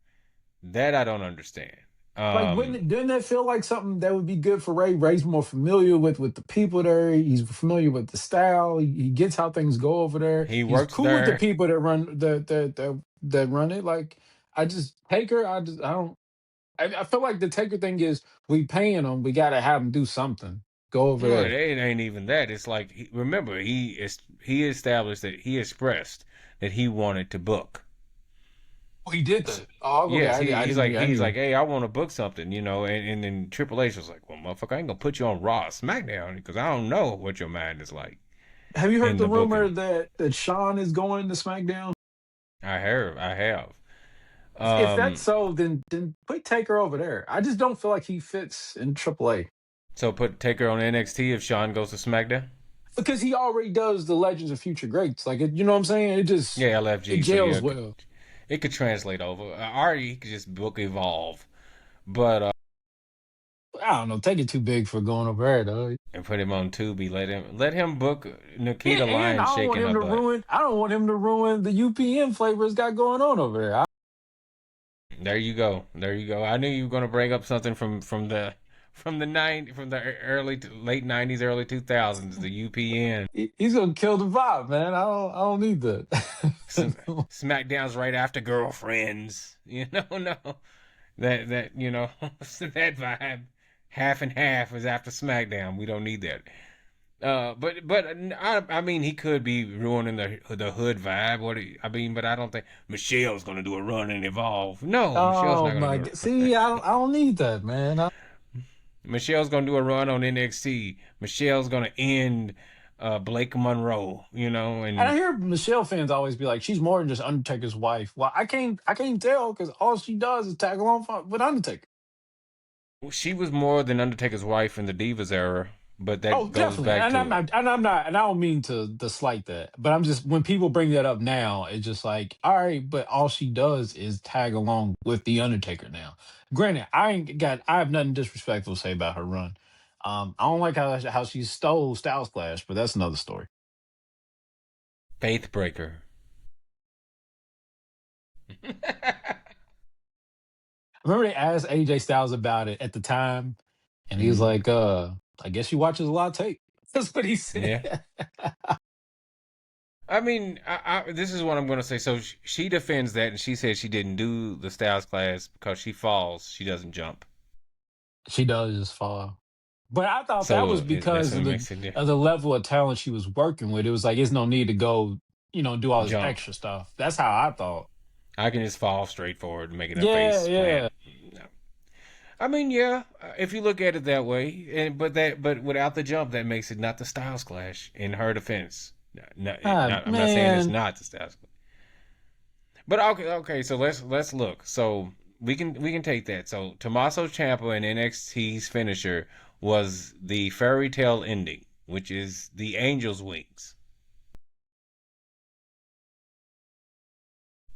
that I don't understand. like? Didn't that feel like something that would be good for Ray? Ray's more familiar with the people there. He's familiar with the style. He gets how things go over there. He He's works cool with the there. people that run that run it. Like I just Taker. I don't. I feel like the Taker thing is we paying him. We got to have him do something. Go over No, it there. ain't even that. It's like remember he established that he expressed that he wanted to book. Oh, he did S- that. Oh, okay. Yes, I he's didn't. like I didn't he's like, even. hey, I want to book something, and then Triple H was like, well, motherfucker, I ain't gonna put you on Raw, SmackDown, because I don't know what your mind is like Have you heard in the the rumor booking. that Sean is going to SmackDown? I have. If that's Um, so, then put Taker over there. I just don't feel like he fits in AAA so put Taker on NXT if Sean goes to SmackDown. because he already does the Legends of Future Greats. Like you know what I'm saying? Yeah, It LFG. So yeah, gels well. it could translate over. Already, he could just book Evolve, but I don't know. Take it too big for going over there though. and put him on Tubi. Let him book Yeah, Nikita and Lyons I don't want shaking him her to butt. ruin. I don't want him to ruin the UPN flavor it's got going on over there. There you go. There you go. I knew you were going to bring up something from the late 90s, early 2000s, the UPN. He's gonna kill the vibe, man. I don't need that. SmackDown's right after Girlfriends. No. That vibe. Half and half is after SmackDown. We don't need that. I mean, he could be ruining the hood vibe. I mean, but I don't think Michelle's gonna do a run and evolve. No, Michelle's Oh not gonna my do god! it. See, I don't need that, man. Michelle's gonna do a run on NXT. Michelle's gonna end Blake Monroe. And I And hear Michelle fans always be like, she's more than just Undertaker's wife. Well, I can't tell because all she does is tag along with Undertaker. she was more than Undertaker's wife in the Divas era, but Oh, that goes definitely. back to And I don't mean to slight that, but I'm just when people bring that up now, it's just like, all right, but all she does is tag along with the Undertaker now. Granted, I have nothing disrespectful to say about her run. I don't like how she stole Styles Clash, but that's another story. Faith Breaker. I remember they asked AJ Styles about it at the time, and he was Mm, like, I guess she watches a lot of tape. That's what he yeah. said. I mean, this is what I'm going to say. So she defends that, and she says she didn't do the Styles class because she falls, she doesn't jump. She does just fall. But I thought that was That's because what of makes it the level of talent she was working with. It was like it's no need to go, do all this jump. extra stuff. That's how I thought. I can just fall straight forward and make it a Yeah, face plant. yeah. No. I mean, yeah, if you look at it that way, but without the jump, that makes it not the Styles clash. In her defense, Ah, I'm not saying it's man. not the Styles clash. But okay. So let's look. So we can take that. So Tommaso Ciampa in NXT's finisher was the fairy tale ending, which is the angel's wings.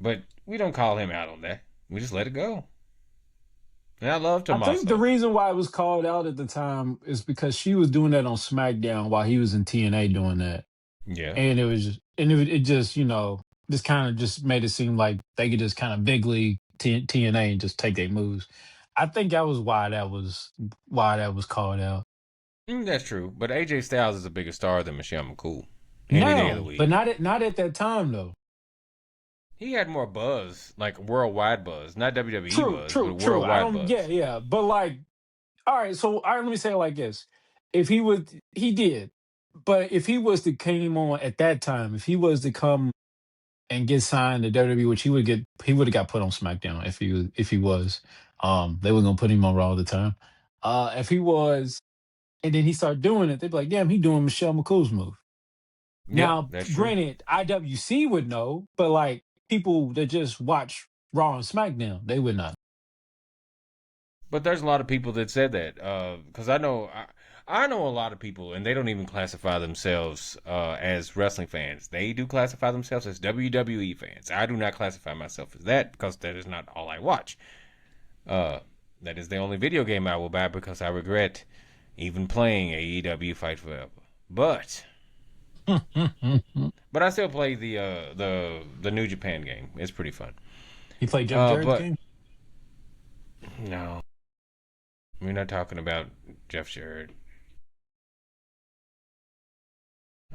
But we don't call him out on that. We just let it go. And I love I think the Tommaso. reason why it was called out at the time is because she was doing that on SmackDown while he was in TNA doing that. Yeah. and it just just kind of just made it seem like they could just kind of big league TNA and just take their moves. I think that was why that was called out. That's true. But AJ Styles is a bigger star than Michelle McCool any day of the Now, but week. not at that time though. He had more buzz, like worldwide buzz, not WWE True, buzz, but true, true. I worldwide don't. Yeah, buzz. yeah. But like, all right. So, all right. Let me say it like this: if he would, he did. But if he was to came on at that time, if he was to come and get signed to WWE, which he would have got put on SmackDown if he was. They were gonna put him on Raw all the time. If he was, and then he started doing it, they'd be like, damn, he doing Michelle McCool's move. Yep, Now, that's true. granted, IWC would know, but like people that just watch Raw and SmackDown, they would not. But there's a lot of people that said that because I know a lot of people, and they don't even classify themselves as wrestling fans. They do classify themselves as WWE fans. I do not classify myself as that because that is not all I watch. Uh, that is the only video game I will buy because I regret even playing AEW Fight Forever. But but I still play the New Japan game. It's pretty fun. He played Jeff Jarrett's But game. no, we're not talking about Jeff Jarrett.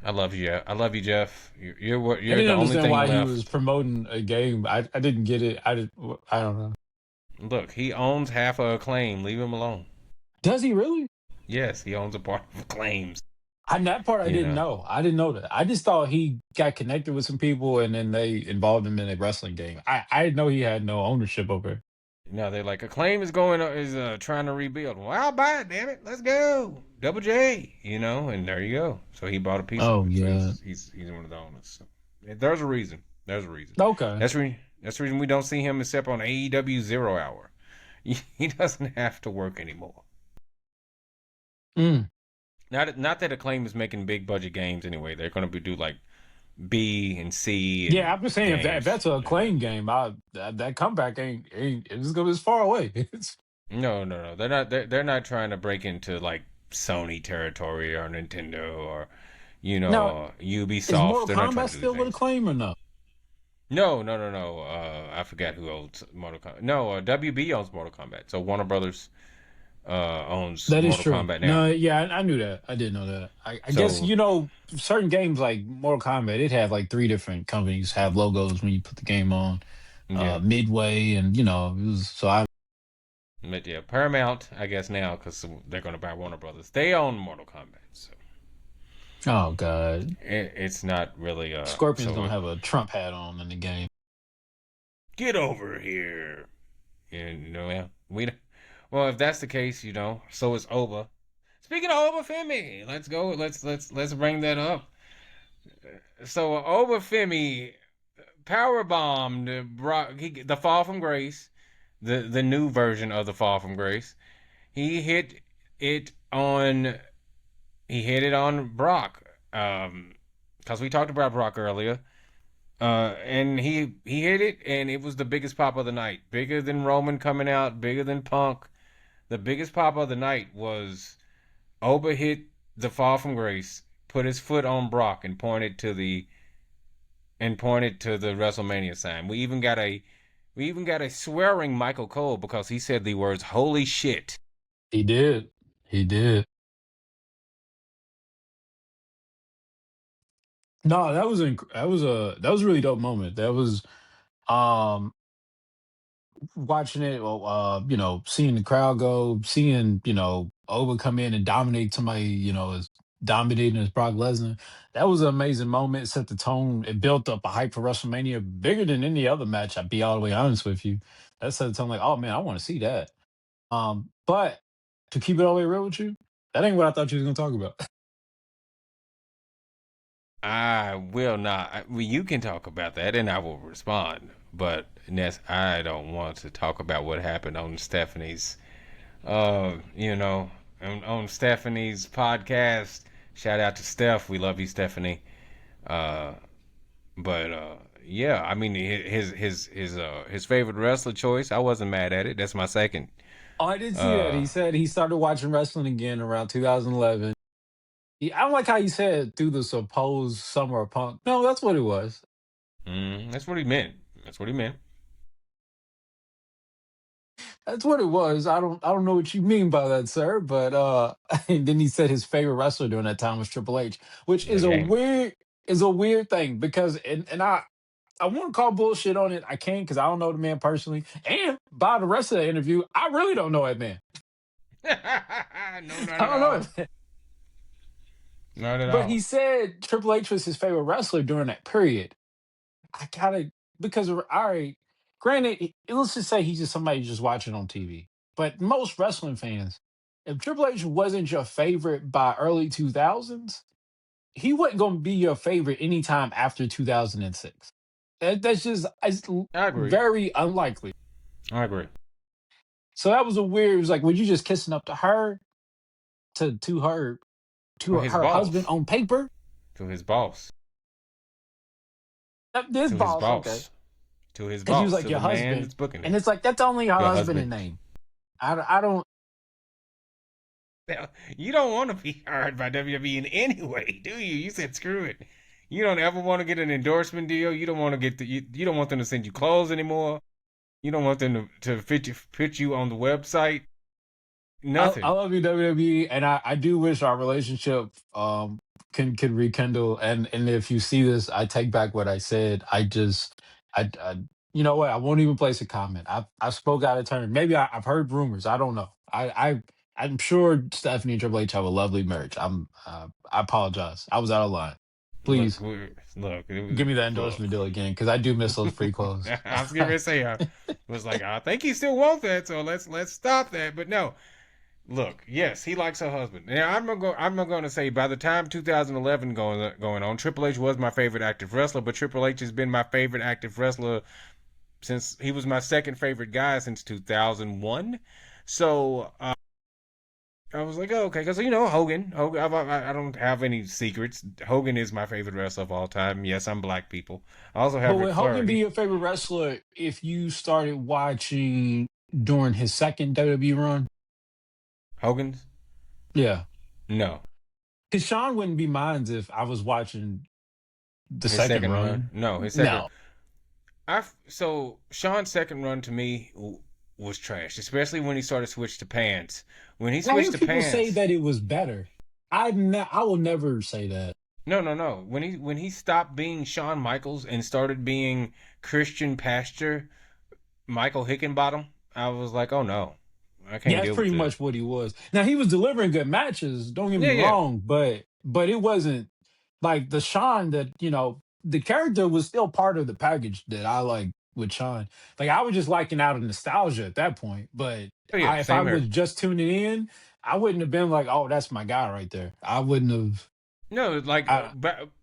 I love you. I love you, Jeff. I You're didn't the only understand thing why he was left. promoting a game. I didn't get it. I don't know. Look, he owns half of Acclaim. Leave him alone. Does he really? Yes, he owns a part of Acclaims. That part I You didn't know. know. I didn't know that. I just thought he got connected with some people and then they involved him in a wrestling game. I didn't know he had no ownership over it. No, they're like Acclaim is going is trying to rebuild. Well, I'll buy it. Damn it, let's go. Double J. You know, and there you go. So he bought a piece of Oh it. So yeah. he's one of the owners. So there's a reason. There's a reason. Okay. That's the reason we don't see him except on AEW Zero Hour. He doesn't have to work anymore. Mm. Not that Acclaim is making big budget games anyway. They're going to do like B and C Yeah, and I'm just saying if games. that's a claim game, that comeback ain't it's gonna it's far away. It's No. They're not trying to break into like Sony territory or Nintendo or now is Ubisoft. Mortal They're not trying Kombat to do these still with a things. claim or no? No. I forgot who owns Mortal Kombat. No, WB owns Mortal Kombat. So Warner Brothers owns That is Mortal true. Kombat now. No, yeah, I knew that. I didn't know that. I guess So certain games like Mortal Kombat, it had like three different companies have logos when you put the game on. yeah, Midway, and it was so I. but yeah, Paramount, I guess now because they're going to buy Warner Brothers. They own Mortal Kombat, so Oh God, it's not really Scorpion's gonna so have a Trump hat on in the game. get over here. Yeah, we. Well, if that's the case, so is Oba. Speaking of Oba Femi, let's go. Let's bring that up. So Oba Femi power bombed the Fall from Grace, the new version of the Fall from Grace. He hit it on he hit it on Brock. Because we talked about Brock earlier. And he hit it, and it was the biggest pop of the night. Bigger than Roman coming out, bigger than Punk. The biggest pop of the night was Oba hit the Fall from Grace, put his foot on Brock, and pointed to the WrestleMania sign. We even got a swearing Michael Cole because he said the words "Holy shit." He did. He did. No, that was a really dope moment. That was um watching it, well, seeing the crowd go, seeing, Oba come in and dominate somebody, as dominating as Brock Lesnar. That was an amazing moment. It set the tone. It built up a hype for WrestleMania bigger than any other match. I'd be all the way honest with you. That set the tone like, oh man, I want to see that. But to keep it all the way real with you, that ain't what I thought you was gonna talk about. I will not. Well, you can talk about that, and I will respond. But Ness, I don't want to talk about what happened on Stephanie's, on Stephanie's podcast. Shout out to Steph. We love you, Stephanie. Uh, but yeah, I mean his favorite wrestler choice. I wasn't mad at it. That's my second. Oh, I did see that. Uh, He said he started watching wrestling again around 2011. Yeah, I don't like how you said through the supposed summer of punk. No, that's what it was. That's what he meant. That's what he meant. That's what it was. I don't know what you mean by that, sir. But and then he said his favorite wrestler during that time was Triple H, which is Again. a weird thing because and I want to call bullshit on it. I can't because I don't know the man personally. And by the rest of the interview, I really don't know that man. No, not I at don't know all. that man. Not at But he all. said Triple H was his favorite wrestler during that period. I gotta because all right, granted, let's just say he's just somebody just watching on TV. But most wrestling fans, if Triple H wasn't your favorite by early 2000s, he wasn't going to be your favorite anytime after 2006. That's just it's I agree. very unlikely. I agree. So that was a weird. It was like, were you just kissing up to her, to her, To to his her husband boss. on paper? To his boss. This To his boss, okay, boss. To his because he was boss. like To your the man husband, that's booking and it. it's like that's only her Your husband husband. in name. I don't. Now, you don't want to be hired by WWE in any way, do you? You said screw it. You don't ever want to get an endorsement deal. You don't want to get you don't want them to send you clothes anymore. You don't want them to fit you on the website. I Nothing. love you WWE, and I do wish our relationship can rekindle. And if you see this, I take back what I said. I you know what? I won't even place a comment. I spoke out of turn. Maybe I've heard rumors. I don't know. I'm sure Stephanie and Triple H have a lovely marriage. I apologize. I was out of line. Look, Please look. give me that Look. endorsement deal again because I do miss those free clothes. I was getting ready to say, I was like, I think he still wants that, so let's stop that. But no, look, yes, he likes her husband. Now I'm not going to say by the time 2011 going on, Triple H was my favorite active wrestler, but Triple H has been my favorite active wrestler since he was my second favorite guy since 2001. So I was like, oh, okay, because Hogan. I don't have any secrets. Hogan is my favorite wrestler of all time. Yes, I'm black people. I also But have Ric would Flair. Hogan be your favorite wrestler if you started watching during his second WWE run? Hogan's? Yeah. No, Because Sean wouldn't be mine if I was watching the his second second run. run. No, his second. No. So Sean's second run to me was trash, especially when he started switch to pants. When he I switched hear to people say pants, that it was better. I will never say that. no. When he stopped being Shawn Michaels and started being Christian Pastor Michael Hickenbottom, I was like, oh no, I Yeah, can't that's deal with pretty this. much what he was. Now he was delivering good matches, don't get me Yeah, yeah. wrong, but it wasn't like the Sean that, the character was still part of the package that I like with Sean. Like I was just liking out of nostalgia at that point. But Oh yeah, if I same was here. just tuning in, I wouldn't have been like, oh, that's my guy right there. I wouldn't have No, like I,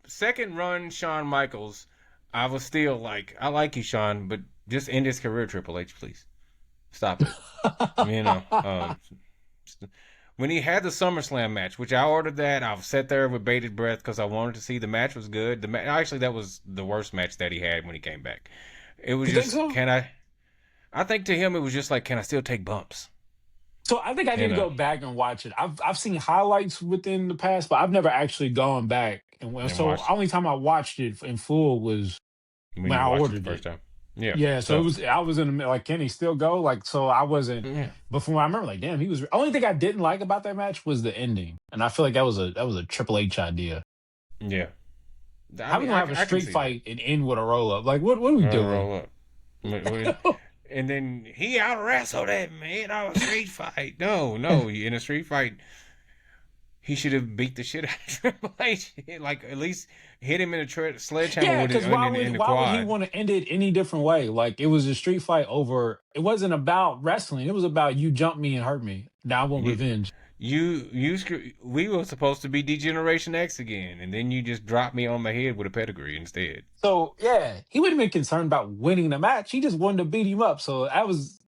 second run Shawn Michaels, I was still like, I like you, Shawn, but just end his career, Triple H, please. Stop it. You know, when he had the SummerSlam match, which I ordered that, I sat there with bated breath because I wanted to see the match was good. Actually, that was the worst match that he had when he came back. It was you think just, so? can I? I think to him it was just like, can I still take bumps? So I think I need You to know, go back and watch it. I've seen highlights within the past, but I've never actually gone back. and So watched only time I watched it in full was when when you I watched it the ordered first it. time. Yeah. Yeah, so it So was. I was in the middle. Like, can he still go? Like, so I wasn't. yeah, Before I remember, like, damn, he was. Only thing I didn't like about that match was the ending, and I feel like that was a Triple H idea. yeah. I How we mean, gonna have a I can street see that. fight and end with a roll up? Like, what are we doing? Roll up. And then he out wrestled that man on a street fight. No, no, in a street fight, he should have beat the shit out of Triple H. Like at least hit him in a sledgehammer Yeah, with it because why in would the why would he quad. want to end it any different way? Like it was a street fight over. It wasn't about wrestling. It was about you jump me and hurt me. Now I want You, revenge. we were supposed to be Degeneration X again, and then you just dropped me on my head with a pedigree instead. So yeah, he wouldn't have been concerned about winning the match. He just wanted to beat him up. So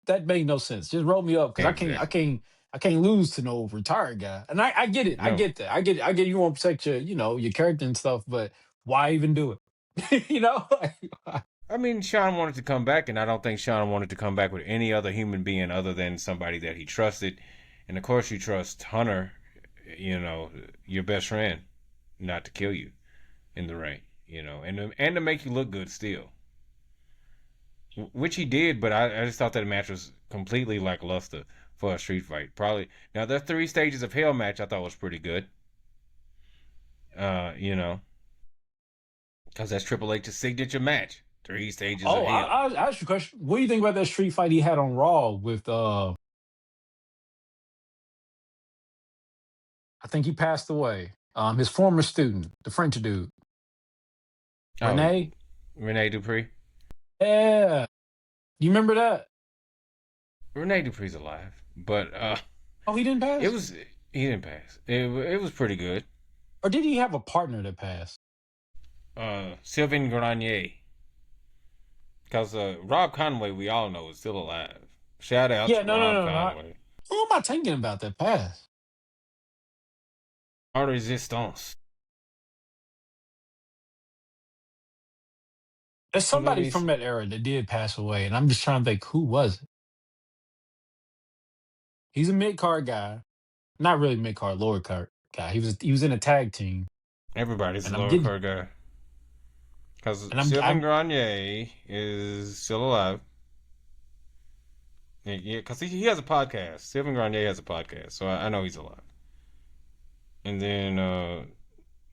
that made no sense. Just roll me up because I can't I Exactly. can't I can't lose to no retired guy. And I get it. I No. get that. I get you want to protect your character and stuff, but why even do it? I mean, Sean wanted to come back, and I don't think Sean wanted to come back with any other human being other than somebody that he trusted. And of course, you trust Hunter you know, your best friend not to kill you in the ring, you know, and to make you look good still, which he did. But I just thought that match was completely lackluster for a street fight. Probably now the 3 stages of hell match I thought was pretty good. You know, because that's Triple H's signature match, 3 stages of Oh, hell. I asked you a question. What do you think about that street fight he had on Raw with I think he passed away. His former student, the French dude, Oh, Renee. Rene Dupree. Yeah, you remember that? Rene Dupree's alive, but Oh, he didn't it pass, was he didn't pass. It was pretty good. or did he have a partner that passed? Sylvain Grenier, because Rob Conway we all know is still alive. Shout out Yeah, to no, no, Rob no, no. Conway. Who am I thinking about that passed? En Resistance. There's Let somebody me. from that era that did pass away, and I'm just trying to think who was it. He's a mid card guy, not really mid card, lower card guy. He was in a tag team, Everybody's a and I'm lower getting card guy. Because and Sylvain I'm Grenier is still alive. Yeah, because he has a podcast. Sylvain Grenier has a podcast, so I know he's alive. And then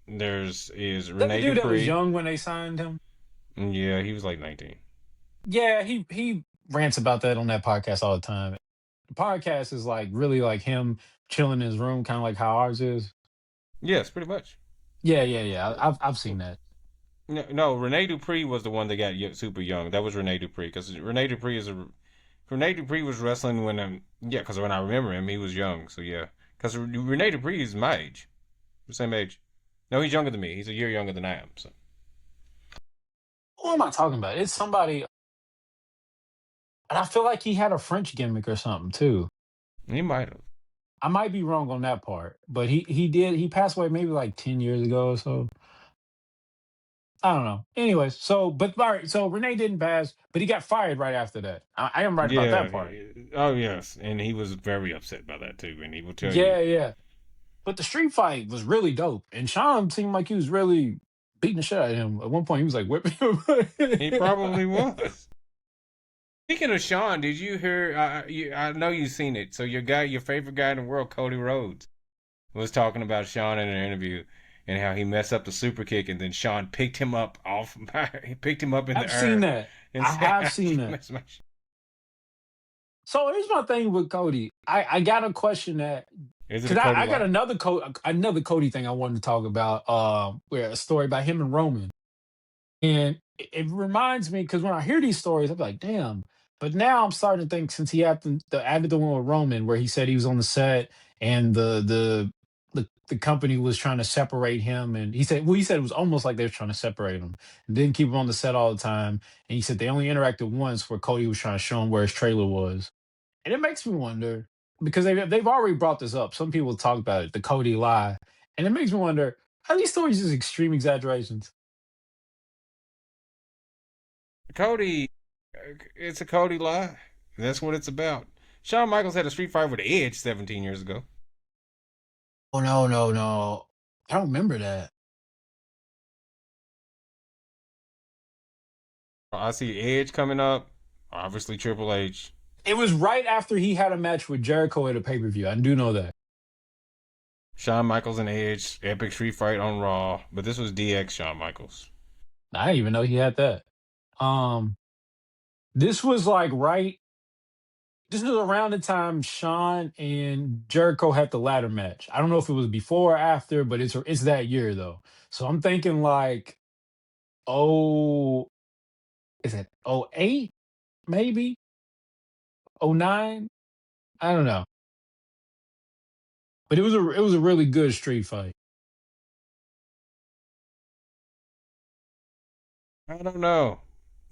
there's is that the Rene dude that was Dupree. young when they signed him. Yeah, he was like 19. Yeah, he rants about that on that podcast all the time. The podcast is like really like him chilling in his room, kind of like how ours is. Yes, pretty much. Yeah, yeah, yeah. I've seen that. No, no, Rene Dupree was the one that got super young. That was Rene Dupree because Rene Dupree was wrestling when yeah, because when I remember him, he was young. So yeah, because Rene Dupree is my age, the same age. No, he's younger than me. He's a year younger than I am. So Who am I talking about? It's somebody, and I feel like he had a French gimmick or something too. he might have. I might be wrong on that part, but he passed away maybe like 10 years ago or so. I don't know. Anyways, so but all right, so Renee didn't pass, but he got fired right after that. I am right about Yeah. that part. Oh yes, and he was very upset by that too. And he will tell you Yeah, yeah. But the street fight was really dope, and Sean seemed like he was really beating the shit out of him. At one point, he was like whipping he him. probably was. Speaking of Sean, did you hear? I know you've seen it. So your favorite guy in the world, Cody Rhodes, was talking about Sean in an interview and how he messed up the super kick, and then Sean picked him up off. He picked him up in the I've seen air that. and I said, have seen "You that. messed my shit." So here's my thing with Cody. I got a question that Is it a because Cody I got lie? another Cody thing I wanted to talk about. Where a story about him and Roman. And it reminds me because when I hear these stories, I'm like, damn. But now I'm starting to think since he had added the one with Roman where he said he was on the set and the company was trying to separate him, and he said it was almost like they were trying to separate him and didn't keep him on the set all the time. And he said they only interacted once where Cody was trying to show him where his trailer was. And it makes me wonder because they've already brought this up. Some people talk about it, the Cody lie, and it makes me wonder: are these stories just extreme exaggerations? Cody, it's a Cody lie. That's what it's about. Shawn Michaels had a street fight with Edge 17 years ago. Oh no, no, no! I don't remember that. I see Edge coming up. Obviously Triple H. It was right after he had a match with Jericho at a pay per view. I do know that. Shawn Michaels and Edge, epic street fight on Raw. But this was DX Shawn Michaels. I didn't even know he had that. Um, this was like right. This was around the time Shawn and Jericho had the ladder match. I don't know if it was before or after, but it's that year though. So I'm thinking like, oh, is it 08 maybe 09? I don't know, but it was a really good street fight. I don't know.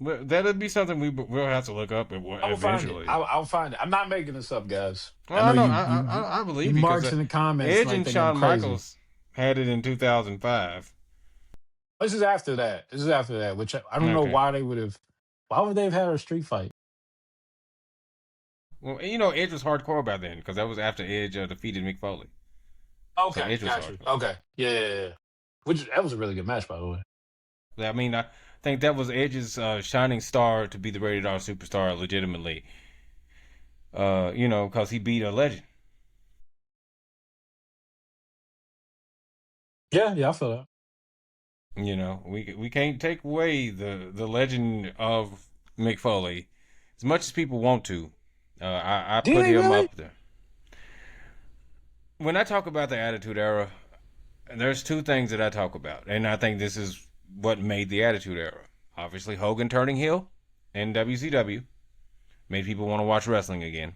That'd be something we'll have to look up I will find it. eventually. I'll find it. I'm not making this up, guys. I Well, I know know. I you believe you because marks in the comments Edge like and think I'm Shawn crazy. Michaels had it in 2005. This is after that. This is after that, which I don't know Okay. why they would have. Why would they have had a street fight? Well, you know, Edge was hardcore by then because that was after Edge defeated Mick Foley. So Okay, Edge was got hard you. to win. Okay, yeah, yeah, yeah. Which that was a really good match, by the way. I mean, I think that was Edge's shining star to be the rated R superstar legitimately. Because he beat a legend. Yeah, yeah, I feel that. We can't take away the legend of Mick Foley as much as people want to. I Do put they him really? up there. When I talk about the Attitude Era, there's two things that I talk about, and I think this is what made the Attitude Era. Obviously, Hogan turning heel in WCW made people want to watch wrestling again.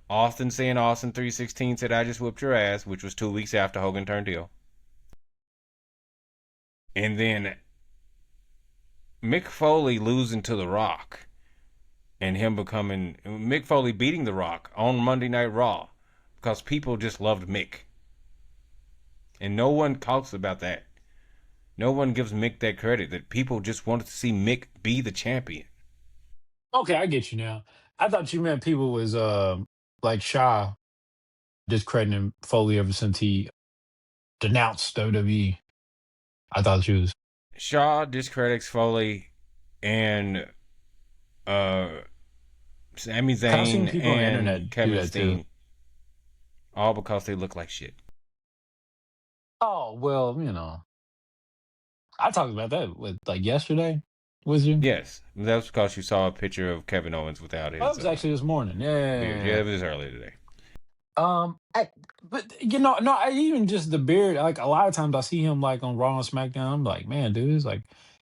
Austin saying Austin 316 said I just whooped your ass, which was 2 weeks after Hogan turned heel. And then Mick Foley losing to The Rock and him becoming Mick Foley beating The Rock on Monday Night Raw because people just loved Mick. And no one talks about that. No one gives Mick that credit that people just wanted to see Mick be the champion. Okay, I get you now. I thought you meant people was like Shaw discrediting Foley ever since he denounced WWE. I thought she was Shaw discredits Foley and uh, Sami kind of seen Zayn people on the and internet do Kevin that too. Steen all because they look like shit. Oh well, I talked about that with like yesterday. Was you? Yes, that was because you saw a picture of Kevin Owens without Oh, it his was actually this morning. Yeah, yeah, beard. yeah, Yeah, yeah. it was earlier today. I, but no, I even just the beard. Like a lot of times, I see him like on Raw and SmackDown. I'm like, man, dude, it's like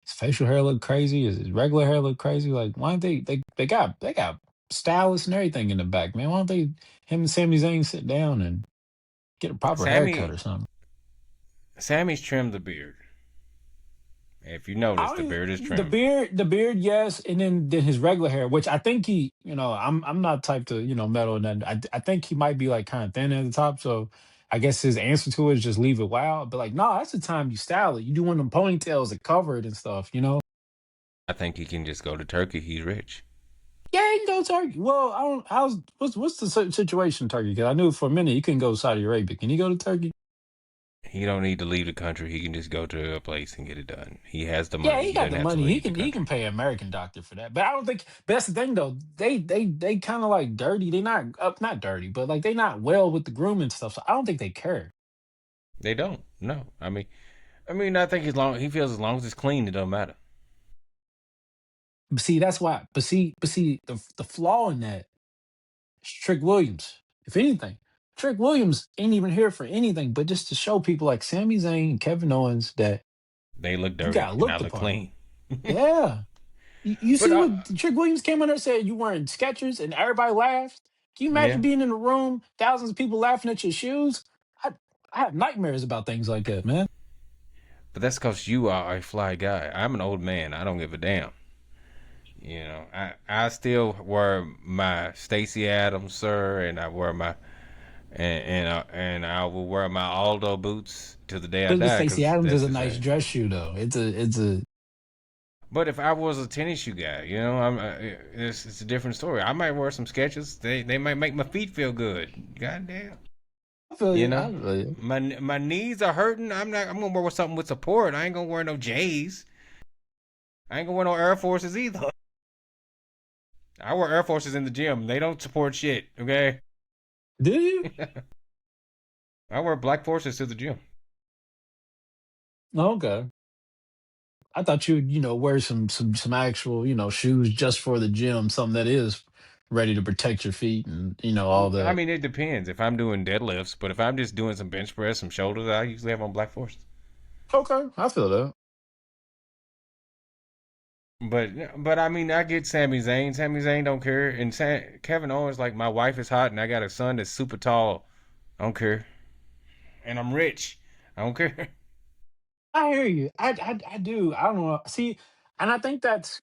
his facial hair look crazy. His regular hair look crazy. Like, why don't they got stylists and everything in the back, man? Why don't they him and Sami Zayn sit down and get a proper haircut Sammy or something? Sammy's trimmed the beard. If you notice, I the beard is don't, the trimmed. beard, the beard, yes, and then his regular hair, which I think I'm not type to meddle in that. I think he might be like kind of thin at the top, so I guess his answer to it is just leave it wild. But like, no, that's the time you style it. You do one of them ponytails that cover it and stuff. I think he can just go to Turkey. He's rich. Yeah, he can go Turkey. Well, I don't. What's the situation in Turkey? Because I knew for a minute he couldn't go to Saudi Arabia. Can he go to Turkey? He don't need to leave the country. He can just go to a place and get it done. He has the Yeah, money. he He got doesn't the have to money. He leave the can he can country. pay an American doctor for that. But I don't think. But that's the thing though. They kind of like dirty. They not up, not dirty, but like they not well with the grooming stuff. So I don't think they care. They don't. No. I mean, I think he feels as long as it's clean, it don't matter. But see, that's why. But see, the flaw in that is Trick Williams. If anything, Trick Williams ain't even here for anything but just to show people like Sami Zayn and Kevin Owens that They look you dirty gotta and look I the look part. clean. Yeah. You But see what Trick Williams came on there and said you wearing Skechers and everybody laughed. Can you imagine yeah. being in a room, thousands of people laughing at your shoes? I, I have nightmares about things like that, man. But that's because you are a fly guy. I'm an old man. I don't give a damn. I still wear my Stacy Adams, sir, and I wear my and I will wear my Aldo boots till the day I But die Stacey because Adams is that's a just nice it. dress shoe, though. It's a. But if I was a tennis shoe guy, it's a different story. I might wear some Skechers. They might make my feet feel good. Goddamn, I feel you you. know. I feel you. My knees are hurting. I'm gonna wear something with support. I ain't gonna wear no J's. I ain't gonna wear no Air Forces either. I wear Air Forces in the gym. They don't support shit. Okay. Do you? I wear black forces to the gym. Oh, okay. I thought you'd wear some actual shoes just for the gym, something that is ready to protect your feet and all I that. mean, it depends if I'm doing deadlifts, but if I'm just doing some bench press, some shoulders, I usually have on black forces. Okay, I feel that. But I mean, I get Sami Zayn. Sami Zayn don't care, and Kevin Owens like my wife is hot, and I got a son that's super tall. I don't care, and I'm rich. I don't care. I hear you. I do. I don't know. See, and I think that's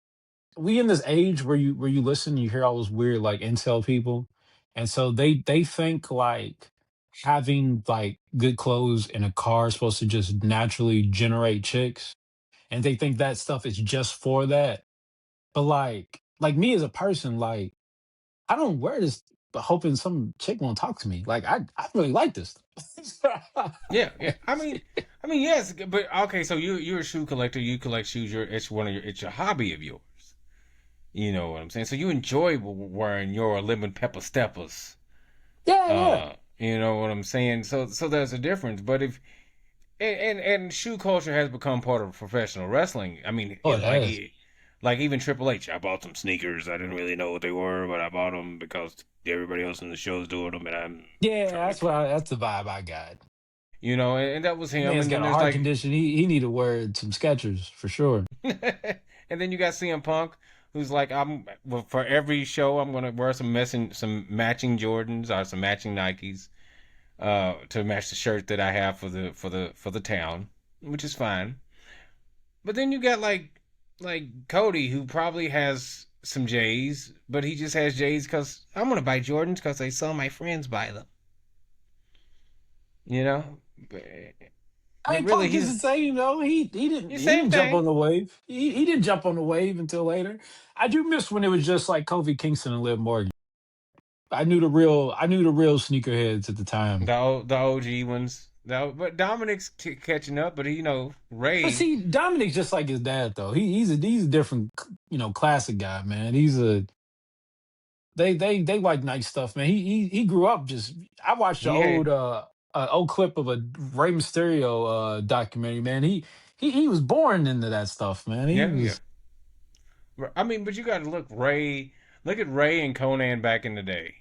we in this age where you listen, you hear all those weird like incel people, and so they think like having like good clothes and a car is supposed to just naturally generate chicks, and they think that stuff is just for that. But like me as a person, like I don't wear this. hoping some chick won't talk to me. Like I really like this. Yeah, yeah. I mean, yes, but okay. So you're a shoe collector. You collect shoes. It's your hobby of yours. You know what I'm saying? So you enjoy wearing your lemon pepper steppers. Yeah, yeah. You know what I'm saying? So there's a difference. But if and shoe culture has become part of professional wrestling. I mean, Oh, it has. like even Triple H. I bought some sneakers. I didn't really know what they were, but I bought them because everybody else in the show's doing them, and I'm Yeah, trying to. that's the vibe I got. You know, and that was him. Man's And got then a there's heart like condition. He need to wear some Skechers for sure. and then you got CM Punk, who's like, well, for every show I'm gonna wear some matching Jordans or some matching Nikes, to match the shirt that I have for the town, which is fine. But then you got like Cody, who probably has some J's, but he just has J's because I'm gonna buy Jordans because I saw my friends buy them. You know, but, I but mean, really Punk is he's the same, though. the He same didn't jump on thing. the wave. He didn't jump on the wave until later. I do miss when it was just like Kofi Kingston and Liv Morgan. I knew the real sneakerheads at the time. The OG ones. But Dominic's catching up. But But Ray, see, Dominic's just like his dad, though. He's a different, classic guy, man. They like nice stuff, man. He grew up just. I watched the he had old clip of a Rey Mysterio documentary, man. He was born into that stuff, man. He yeah, yeah. was. I mean, but you got to look Ray. Look at Ray and Conan back in the day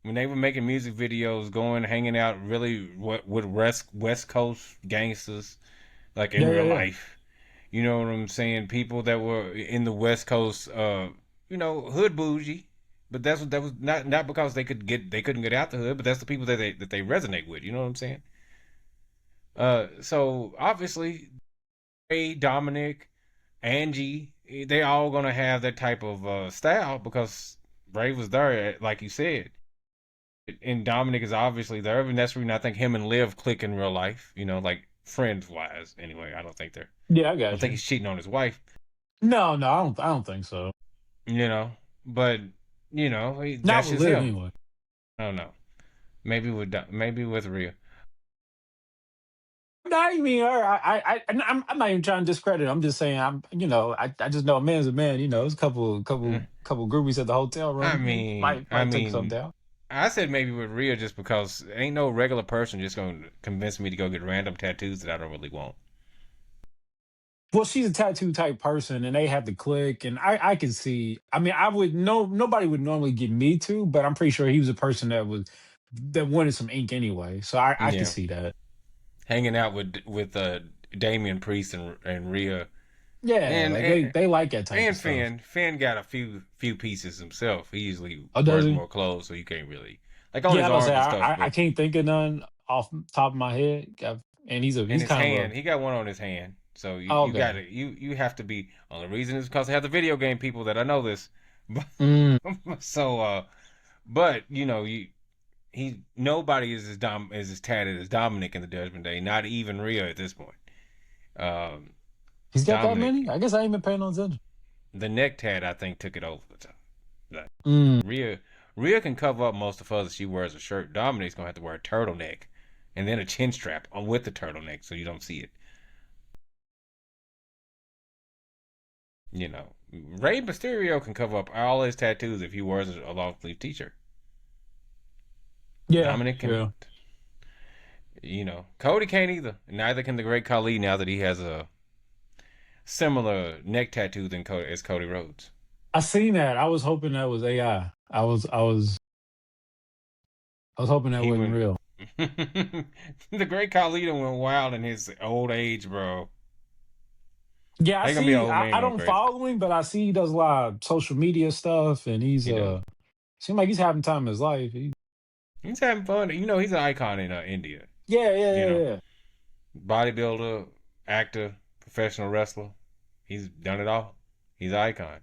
when they were making music videos, going hanging out really with West Coast gangsters, like in Yeah, yeah, real yeah. life. You know what I'm saying? People that were in the West Coast, hood bougie. But that was not because they couldn't get out the hood, but that's the people that they resonate with. You know what I'm saying? So obviously, Ray, Dominic, Angie, they all gonna have that type of style because Ray was there, like you said, and Dominic is obviously there, and that's the reason I think him and Liv click in real life. Like friends wise, anyway. Yeah, I I don't got think you. he's cheating on his wife. No, no, I don't think so. You know, but Not that's with just Liv him. anyway. I don't know. Maybe with Rhea. No, I mean, I'm not even trying to discredit. I'm just saying, I just know a man's a man. There's a Mm. couple groupies at the hotel I room. mean, I Might take something mean, down. I said maybe with Rhea just because ain't no regular person just gonna convince me to go get random tattoos that I don't really want. Well, she's a tattoo type person, and they have to click, and I can see. I mean, I would no nobody would normally get me to, but I'm pretty sure he was a person that wanted some ink anyway. So I could Yeah, see that. hanging out with Damian Priest and Rhea Yeah, and like and, they like that type of and stuff. Finn. Finn got a few pieces himself. He usually Oh, does wears he? more clothes, so you can't really like on Yeah, his I'm gonna say arms and stuff. I But can't think of none off the top of my head. And in he's his kind of hand, a he got one on his hand. So you got okay. to you have to be. Only reason is because I have the video game people that I know this. Mm, So but he nobody is as tatted as Dominic in the Judgment Day. Not even Rhea at this point. Um, he's got that many. Dominic, I guess I ain't been paying no attention. the neck tat, I think took it over the top. Like, Mm. Rhea, Rhea can cover up most of hers if she wears a shirt. Dominic's gonna have to wear a turtleneck and then a chin strap on with the turtleneck so you don't see it. Rey Mysterio can cover up all his tattoos if he wears a long sleeve t-shirt. Yeah, Dominic can. yeah, Cody can't either. Neither can the Great Khali now that he has a similar neck tattoo as Cody Rhodes. I seen that. I was hoping that was AI. I was hoping that He wasn't went. real. The Great Khali went wild in his old age, bro. Yeah, I Ain't gonna be an see. old man I going don't crazy. follow him, but I see he does a lot of social media stuff, and He does. seems like he's having time in his life. He's having fun. He's an icon in India. Yeah, yeah, You yeah, know, yeah. bodybuilder, actor, professional wrestler. He's done it all. He's an icon.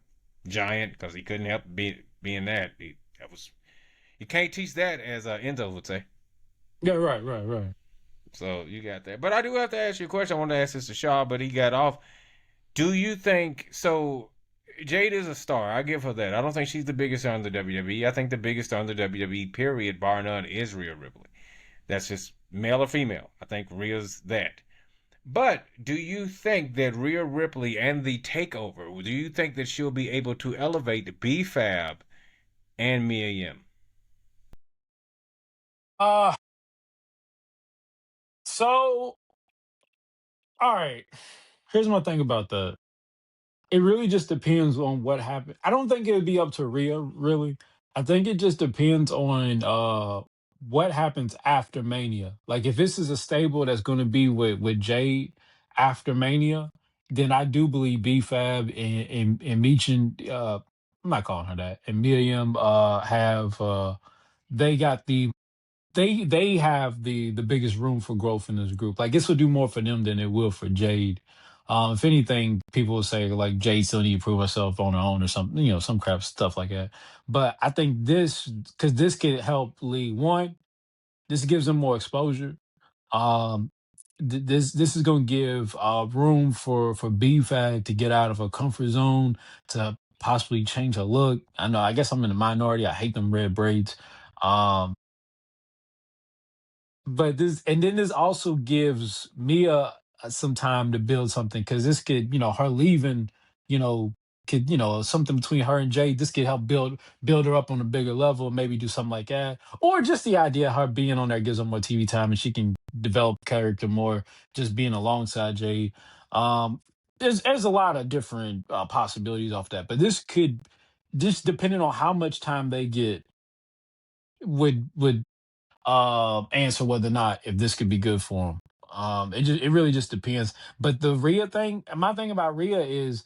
Giant because he couldn't help being that. You can't teach that, as Enzo would say. Yeah, right, right, right. So you got that. But I do have to ask you a question. I wanted to ask this to Shaw, but he got off. Do you think so? Jade is a star. I give her that. I don't think she's the biggest star in the WWE. I think the biggest star in the WWE, period, bar none, is Rhea Ripley. That's just male or female. I think Rhea's that. But do you think that Rhea Ripley and the takeover, do you think that she'll be able to elevate B-Fab and Mia Yim? Uh so all right. Here's my thing about that. It really just depends on what happened. I don't think it would be up to Rhea, really. I think it just depends on what happens after Mania. Like if this is a stable that's gonna be with Jade after Mania, then I do believe B-Fab and Meechin, I'm not calling her that, and Miriam have they got they have the biggest room for growth in this group. Like this will do more for them than it will for Jade. If anything, people will say like Jade still need to prove herself on her own or something, some crap stuff like that. But I think this because this could help League One. This gives them more exposure. Um, this is going to give room for BFAG to get out of her comfort zone to possibly change her look. I know. I guess I'm in the minority. I hate them red braids. Um, but this also gives Mia some time to build something because this could, her leaving, you know, could, something between her and Jay. This could help build her up on a bigger level, maybe do something like that, or just the idea of her being on there gives her more TV time and she can develop character more, just being alongside Jay. Um, there's a lot of different possibilities off that, but this could, just depending on how much time they get, would answer whether or not if this could be good for him. It really just depends. But the Rhea thing, my thing about Rhea is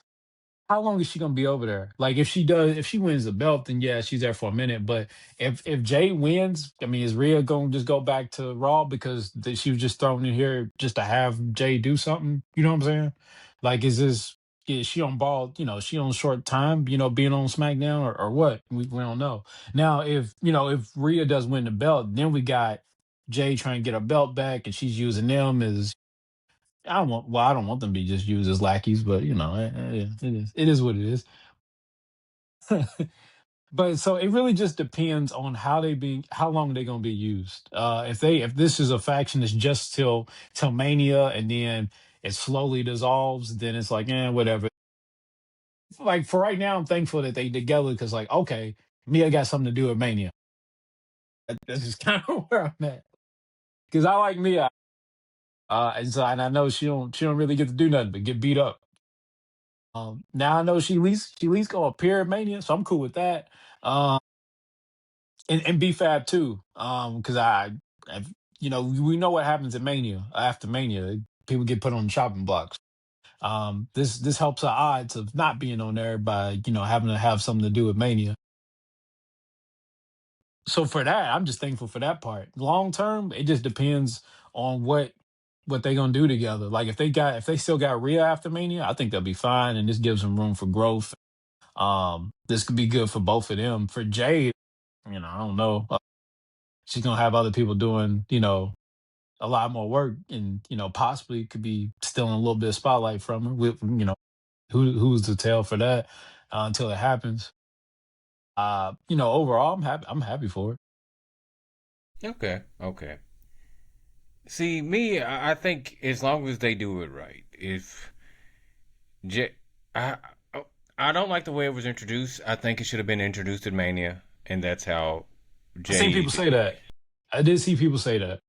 how long is she gonna be over there? Like if she wins the belt, then yeah, she's there for a minute. But if Jay wins, I mean, is Rhea gonna just go back to Raw because she was just thrown in here just to have Jay do something? You know what I'm saying? Like, is she on ball? She on short time? Being on SmackDown or what? We don't know. Now, if Rhea does win the belt, then we got Jay trying to get her belt back, and she's using them as I don't want them to be just used as lackeys, but it is what it is. But so it really just depends on how long they're gonna be used. If this is a faction that's just till Mania and then it slowly dissolves, then it's like, whatever. Like for right now, I'm thankful that they together because like, okay, Mia got something to do with Mania. That's just kind of where I'm at. Because I like Mia. And I know she don't really get to do nothing but get beat up. Now I know she at least gonna appear at Mania, so I'm cool with that. Um, and B-Fab too. Because we know what happens at Mania after Mania. People get put on the chopping blocks. This helps our odds of not being on there by having to have something to do with Mania. So for that, I'm just thankful for that part. Long term, it just depends on what they gonna do together. Like if they still got Rhea after Mania, I think they'll be fine, and this gives them room for growth. This could be good for both of them. For Jade, I don't know. She's gonna have other people doing, a lot more work, and possibly could be stealing a little bit of spotlight from her. With who's to tell for that until it happens. Overall, I'm happy. I'm happy for it. Okay, okay. See, me, I think as long as they do it right, if J, I, I don't like the way it was introduced. I think it should have been introduced at Mania, and that's how I seen people Jade. say that. I did see people say that.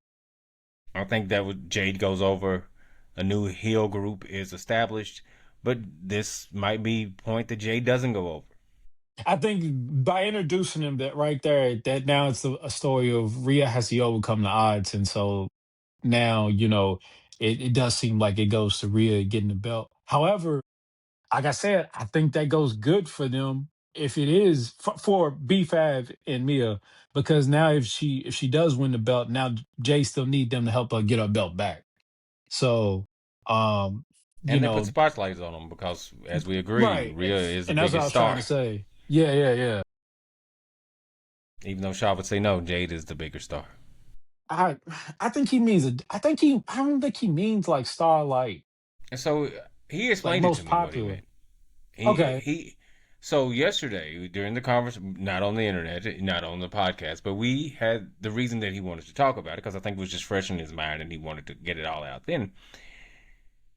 I think that would Jade goes over, a new heel group is established, but this might be point that Jade doesn't go over. I think by introducing him that right there, that now it's a story of Rhea has to overcome the odds, and so now it does seem like it goes to Rhea getting the belt. However, like I said, I think that goes good for them if it is for B5 and Mia, because now if she does win the belt, now Jay still need them to help her get her belt back. So, um, you And they put know, spotlights on them because, as we agree, right, Rhea is the and that's what I biggest was trying to star. say. Yeah, yeah, yeah. Even though Shaw would say no, Jade is the bigger star. I I think he means I don't think he means like starlight, And so he like explained it to most me what he popular. meant. He Okay. he. So yesterday during the conference, not on the internet, not on the podcast, but we had the reason that he wanted to talk about it because I think it was just fresh in his mind and he wanted to get it all out then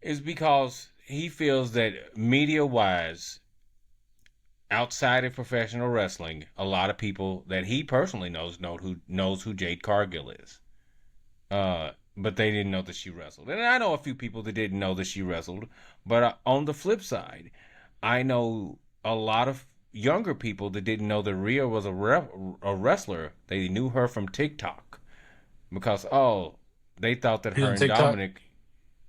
is because he feels that media wise, outside of professional wrestling, a lot of people that he personally knows who Jade Cargill is. But they didn't know that she wrestled, and I know a few people that didn't know that she wrestled. But on the flip side, I know a lot of younger people that didn't know that Rhea was a wrestler. They knew her from TikTok because they thought that You her on and TikTok? Dominic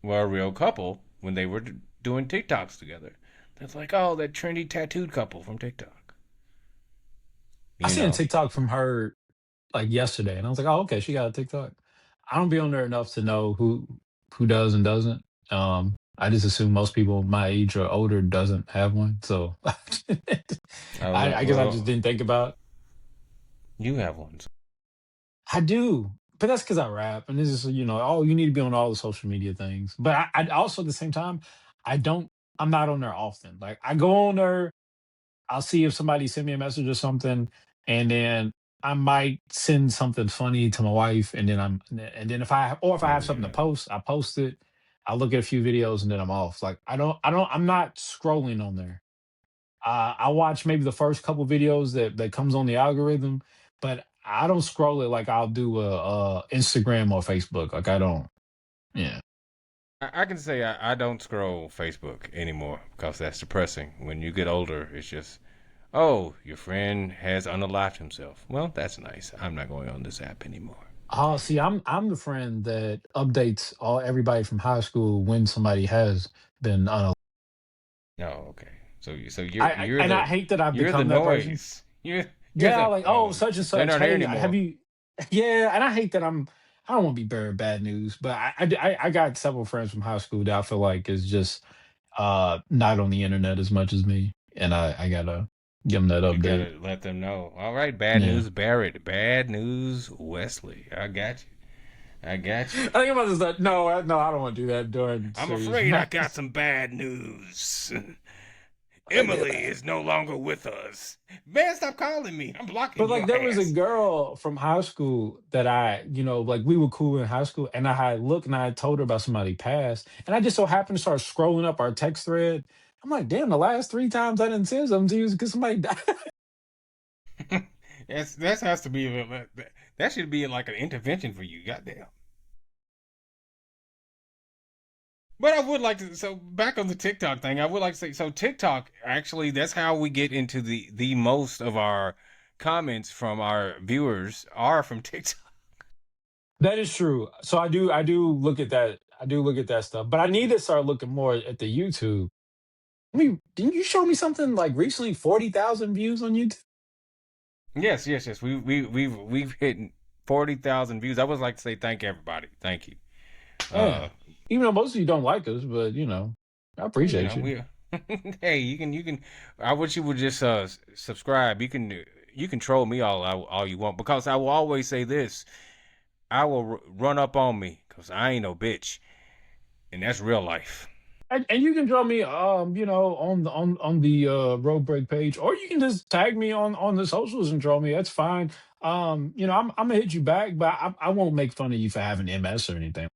were a real couple when they were doing TikToks together. That's like, that trendy tattooed couple from TikTok. I You seen a know, TikTok from her like yesterday, and I was like, "Oh, okay, she got a TikTok." I don't be on there enough to know who does and doesn't. I just assume most people my age or older doesn't have one, so I guess I just well, didn't think about. you have one. I do, but that's because I rap, and this is oh, you need to be on all the social media things. But I also at the same time, I don't. I'm not on there often. Like I go on there, I'll see if somebody send me a message or something, and then I might send something funny to my wife, and then if I have something to Yeah. post, I post it. I look at a few videos and then I'm off. Like I'm not scrolling on there. I watch maybe the first couple videos that comes on the algorithm, but I don't scroll it like I'll do a Instagram or Facebook. Like I don't. Yeah. I can say I don't scroll Facebook anymore because that's depressing. When you get older, it's just, oh, your friend has unalived himself. Well, that's nice. I'm not going on this app anymore. Oh, see, I'm the friend that updates everybody from high school when somebody has been on. Oh, okay. So you're I you're and I the hate that I've you're the become that person. noise. You're Yeah, the like, oh, such and they're such. not here Hey, have anymore. you? Yeah, and I hate that I don't want to be bearing bad news, but I got several friends from high school that I feel like is just not on the internet as much as me, and I gotta give them that You update. gotta let them know. All right, bad Yeah, news Barrett, bad news Wesley. I got you. I got you. I think I'm about to start. No, no, I don't want to do that during I'm serious afraid I got matches. some bad news. Yeah. Emily is no longer with us. Man, stop calling me. I'm blocking But like your there was a ass. girl from high school that like we were cool in high school, and I had looked and I had told her about somebody passed, and I just so happened to start scrolling up our text thread. I'm like, damn, the last three times I didn't say something to you is because somebody died. That has to be that should be like an intervention for you. Goddamn. But I would like to. So back on the TikTok thing, I would like to say. So TikTok actually, that's how we get into the most of our comments from our viewers are from TikTok. That is true. So I do look at that. I do look at that stuff, but I need to start looking more at the YouTube. I mean, didn't you show me something like recently? 40,000 views on YouTube. Yes, yes, yes. We've hit 40,000 views. I would like to say thank everybody. Thank you. Yeah, Uh, even though most of you don't like us, but I appreciate you. we hey, you can I wish you would just subscribe. You can troll me all you want because I will always say this. I will run up on me cuz I ain't no bitch and that's real life. And you can draw me, on the road break page, or you can just tag me on the socials and draw me. That's fine. I'm gonna hit you back, but I won't make fun of you for having MS or anything.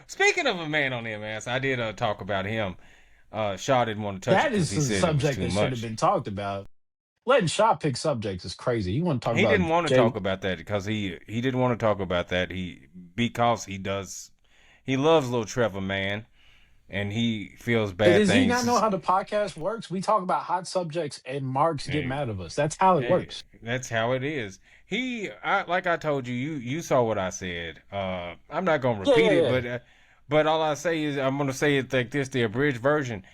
Speaking of a man on MS, I did talk about him. Shaw didn't want to touch it That cuz is he a said it was subject too that should have much. been talked about. Letting Shaw pick subjects is crazy. You want to talk He about didn't want to talk Jade? about that because he didn't want to talk about that. He loves little Trevor man and he feels But bad does he not know things. how the podcast works? We talk about hot subjects and marks get Hey, mad at us. That's how it hey, works. that's how it is. Like I told you, you saw what I said. I'm not gonna Yeah, repeat yeah, it, yeah. but all I say is I'm gonna say it like this: the abridged version.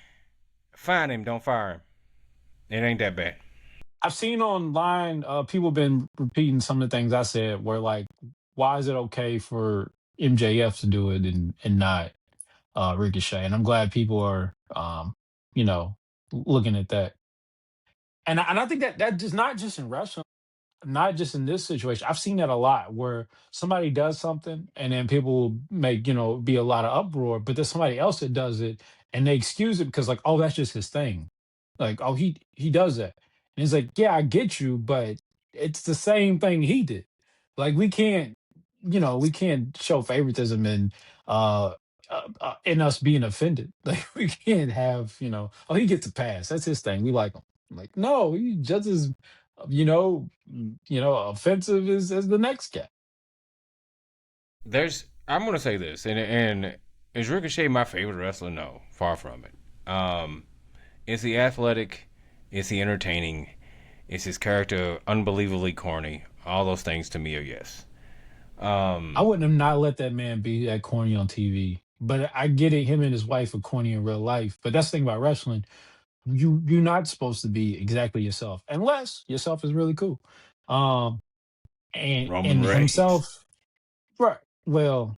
Find him, don't fire him. It ain't that bad. I've seen online people been repeating some of the things I said where like, why is it okay for MJF to do it and not Ricochet? And I'm glad people are you know, looking at that. And I think that just not just in wrestling, not just in this situation. I've seen that a lot where somebody does something and then people will make, be a lot of uproar, but there's somebody else that does it and they excuse it because like, oh, that's just his thing. Like, oh, he does that. And it's like, yeah, I get you, but it's the same thing he did. Like, we can't, we can't show favoritism uh, in us being offended. Like, we can't have, oh, he gets a pass. That's his thing. We like him. Like, no, he just as, offensive as the next guy. I'm gonna say this, and is Ricochet my favorite wrestler? No, far from it. Is he athletic? Is he entertaining? Is his character unbelievably corny? All those things to me are yes. I Um, wouldn't have not let that man be that corny on TV. But I get it. Him and his wife are corny in real life. But that's the thing about wrestling. You're not supposed to be exactly yourself unless yourself is really cool. Um, Roman and Reigns. himself, right? Well,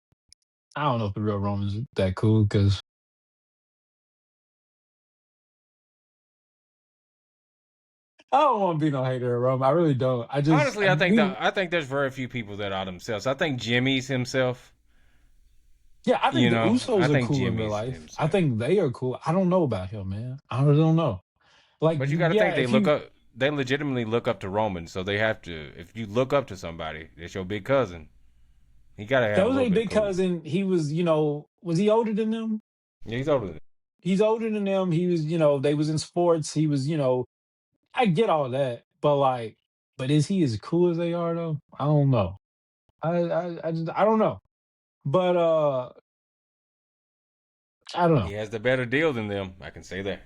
I don't know if the real Roman's that cool because I don't want to be no hater of Roman. I really don't. Honestly, We I think there's very few people that are themselves. I think Jimmy's himself. yeah. I think You the know, I Usos are think cool in real Jimmy's life. I himself. think they are cool. I don't know about him, man. I really don't know. Like, But you got to yeah, think if you they legitimately look up to Roman, so they have to. If you look up to somebody, it's your big cousin. He got to have that a was little a bit of big cool. cousin, he was, was he older than them? Yeah, he's older than. He's older than them. He was, they was in sports. He was, I get all that, but like, but is he as cool as they are though? I don't know. I don't know. But I don't He know. has the better deal than them. I can say that.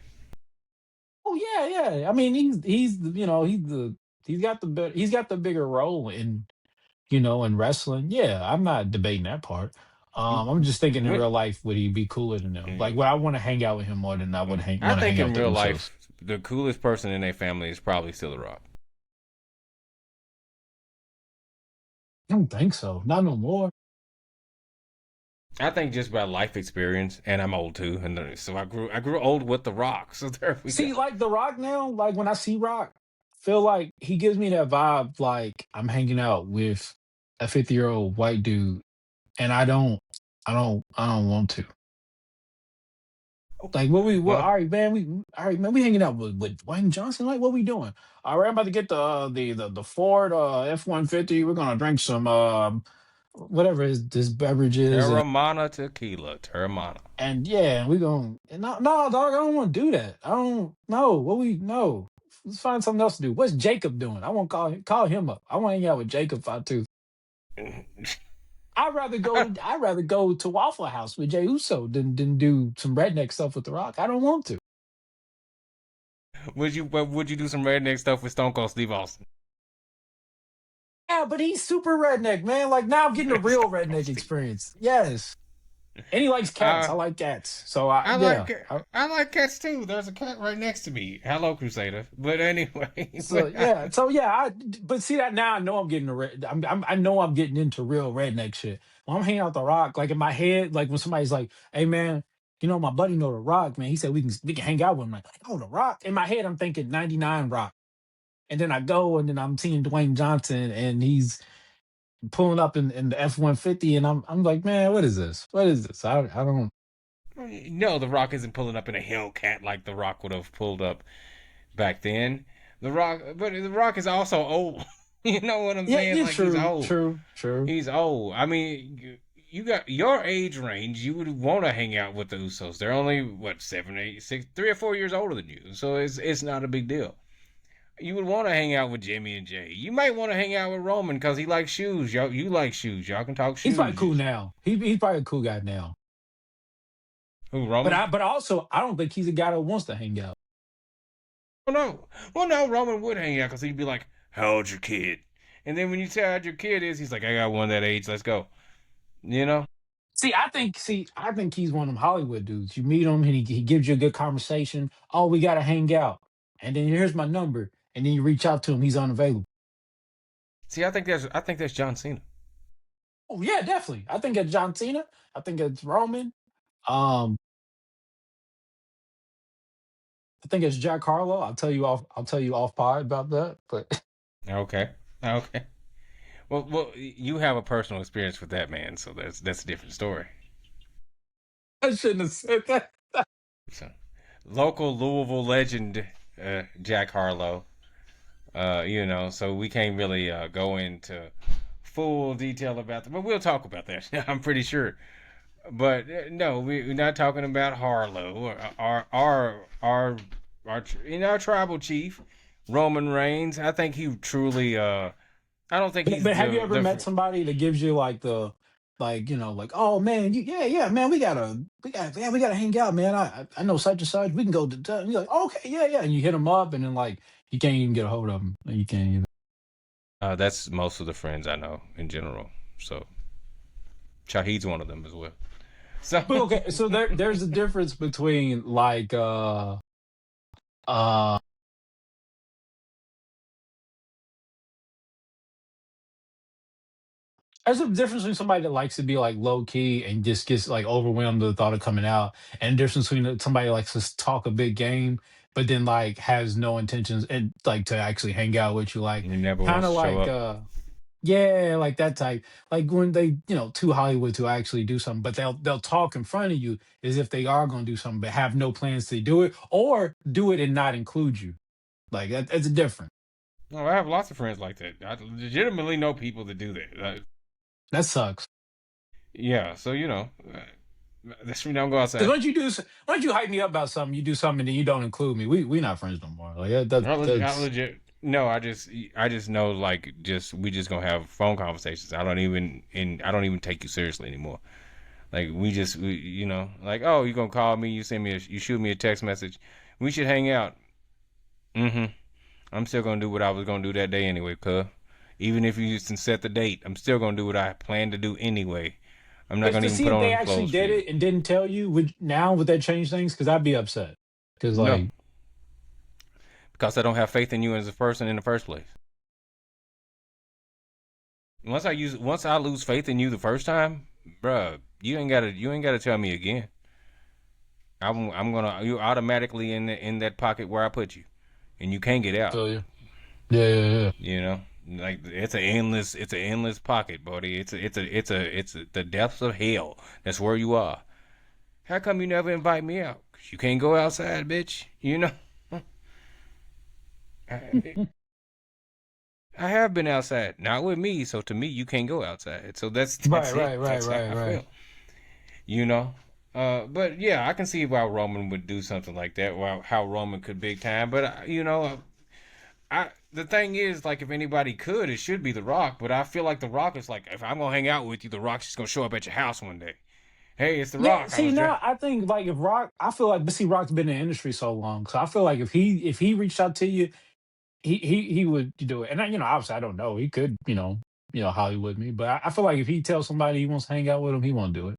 Oh yeah, yeah. I mean, he's got the bigger role in wrestling. Yeah, I'm not debating that part. I'm just thinking in What? real life, would he be cooler than them? Like, would I want to hang out with him more than I would I want to think hang out in with the real Usos? life, the coolest person in their family is probably still The Rock. I don't think so. Not no more. I think just by life experience, and I'm old too, and so I grew old with The Rock. So there we go. See, like The Rock now, like when I see Rock, feel like he gives me that vibe like I'm hanging out with a 50-year-old white dude and I don't want to. Like what Well, all right, man, we hanging out with Dwayne Johnson. Like what we doing? All right, I'm about to get the Ford F-150. We're gonna drink some whatever this beverage is Terramana tequila, Terramana. and yeah, we going no, dog, I don't want to do that. I don't know. No. Let's find something else to do. What's Jacob doing? I want to call him up. I want to hang out with Jacob if I too. I'd rather go to Waffle House with Jay Uso than do some redneck stuff with The Rock. I don't want to. Would you do some redneck stuff with Stone Cold Steve Austin? Yeah, but he's super redneck, man. Like now I'm getting a real Stone Cold redneck Steve. experience. Yes. And he likes cats. Uh, I like cats. So yeah. I like cats too. There's a cat right next to me. Hello, Crusader. But anyway, So yeah, but see that now I know I'm getting I know I'm getting into real redneck shit. When I'm hanging out with The Rock, like in my head, like when somebody's like, "Hey man, my buddy know The Rock, man. He said we can hang out with him." Like, oh, The Rock. In my head, I'm thinking '99 Rock, and then I go and then I'm seeing Dwayne Johnson and he's pulling up in the F-150, and I'm like, man, what is this? What is this? I don't. no, The Rock isn't pulling up in a Hellcat like The Rock would have pulled up back then. But The Rock is also old. You know what I'm Yeah, saying? yeah, Like he's true, old. true, true. He's old. I mean, you got your age range. You would want to hang out with the Usos. They're only what 7, 8, 6, 3 or 4 years older than you, so it's not a big deal. You would want to hang out with Jimmy and Jay. You might want to hang out with Roman because he likes shoes. Y'all, you like shoes. Y'all can talk He's probably cool shoes. now. He's probably a cool guy now. Who But Roman? also I don't think he's a guy that wants to hang out. Well, no. Well, no. Roman would hang out because he'd be like, "How old's your kid?" And then when you tell how old your kid is, he's like, "I got one that age. Let's go." You know. I think he's one of them Hollywood dudes. You meet him and he gives you a good conversation. Oh, we gotta hang out. And then here's my number. And then you reach out to him, he's unavailable. See, I think that's John Cena. Oh yeah, definitely. I think it's John Cena. I think it's Roman. Um, I think it's Jack Harlow. I'll tell you off pod about that. But Okay. Okay. Well, you have a personal experience with that man, so that's a different story. I shouldn't have said that. So, local Louisville legend. Jack Harlow. So we can't really go into full detail about that, but we'll talk about that. I'm pretty sure. But no, we're not talking about Harlow. Our tribal chief, Roman Reigns. I think he truly. I don't think he's But have you the ever met the. somebody that gives you like the like like, oh man, yeah man, we gotta hang out, man. I know such and such. We can go and you're like, okay, yeah, and you hit them up, and then like you can't even get a hold of them. You can't even. That's most of the friends I know in general. So Shahid's one of them as well. So But okay, so there's a difference between like uh there's a difference between somebody that likes to be like low key and just gets like overwhelmed with the thought of coming out, and the difference between somebody that likes to talk a big game, but then like has no intentions and like to actually hang out with you, like he never kind wants of to show like up. yeah, like that type. Like when they too Hollywood to actually do something, but they'll talk in front of you as if they are going to do something, but have no plans to do it or do it and not include you. Like that's different. No, I have lots of friends like that. I legitimately know people that do that. That sucks. Yeah, so that's when I don't go Because outside. once you hype me up about something, you do something and then you don't include me. We not friends no more. Like I that's legit. No, I just know like just we just gonna have phone conversations. I don't even take you seriously anymore. Like like, oh, you gonna call me? You shoot me a text message. We should hang out. Mm-hmm. I'm still gonna do what I was gonna do that day anyway, cuz. Even if you used to set the date, I'm still gonna do what I plan to do anyway. I'm not but gonna to even see put if they on actually clothes for did you. it and didn't tell you, would that change things? Because I'd be upset. Because No, like because I don't have faith in you as a person in the first place. Once I lose faith in you the first time, bruh, you ain't gotta tell me again. You automatically in that pocket where I put you, and you can't get out. feel you. Yeah. You know, like it's an endless pocket, buddy. It's the depths of hell. That's where you are. How come you never invite me out? 'Cause you can't go outside, bitch. I, I have been outside, not with me. So to me, you can't go outside. So that's Right, that's it. right, right, That's how right, I right. feel. You know. But yeah, I can see why Roman would do something like that. How Roman could big time. But the thing is, like, if anybody could, it should be The Rock. But I feel like The Rock is like, if I'm gonna hang out with you, The Rock's just gonna show up at your house one day. Hey, it's The Yeah, Rock. I see was now dressed. I think like if Rock, I feel like, but see Rock's been in the industry so long, so I feel like if he reached out to you, he would do it. And obviously I don't know, he could Hollywood me, but I feel like if he tells somebody he wants to hang out with him, he won't do it.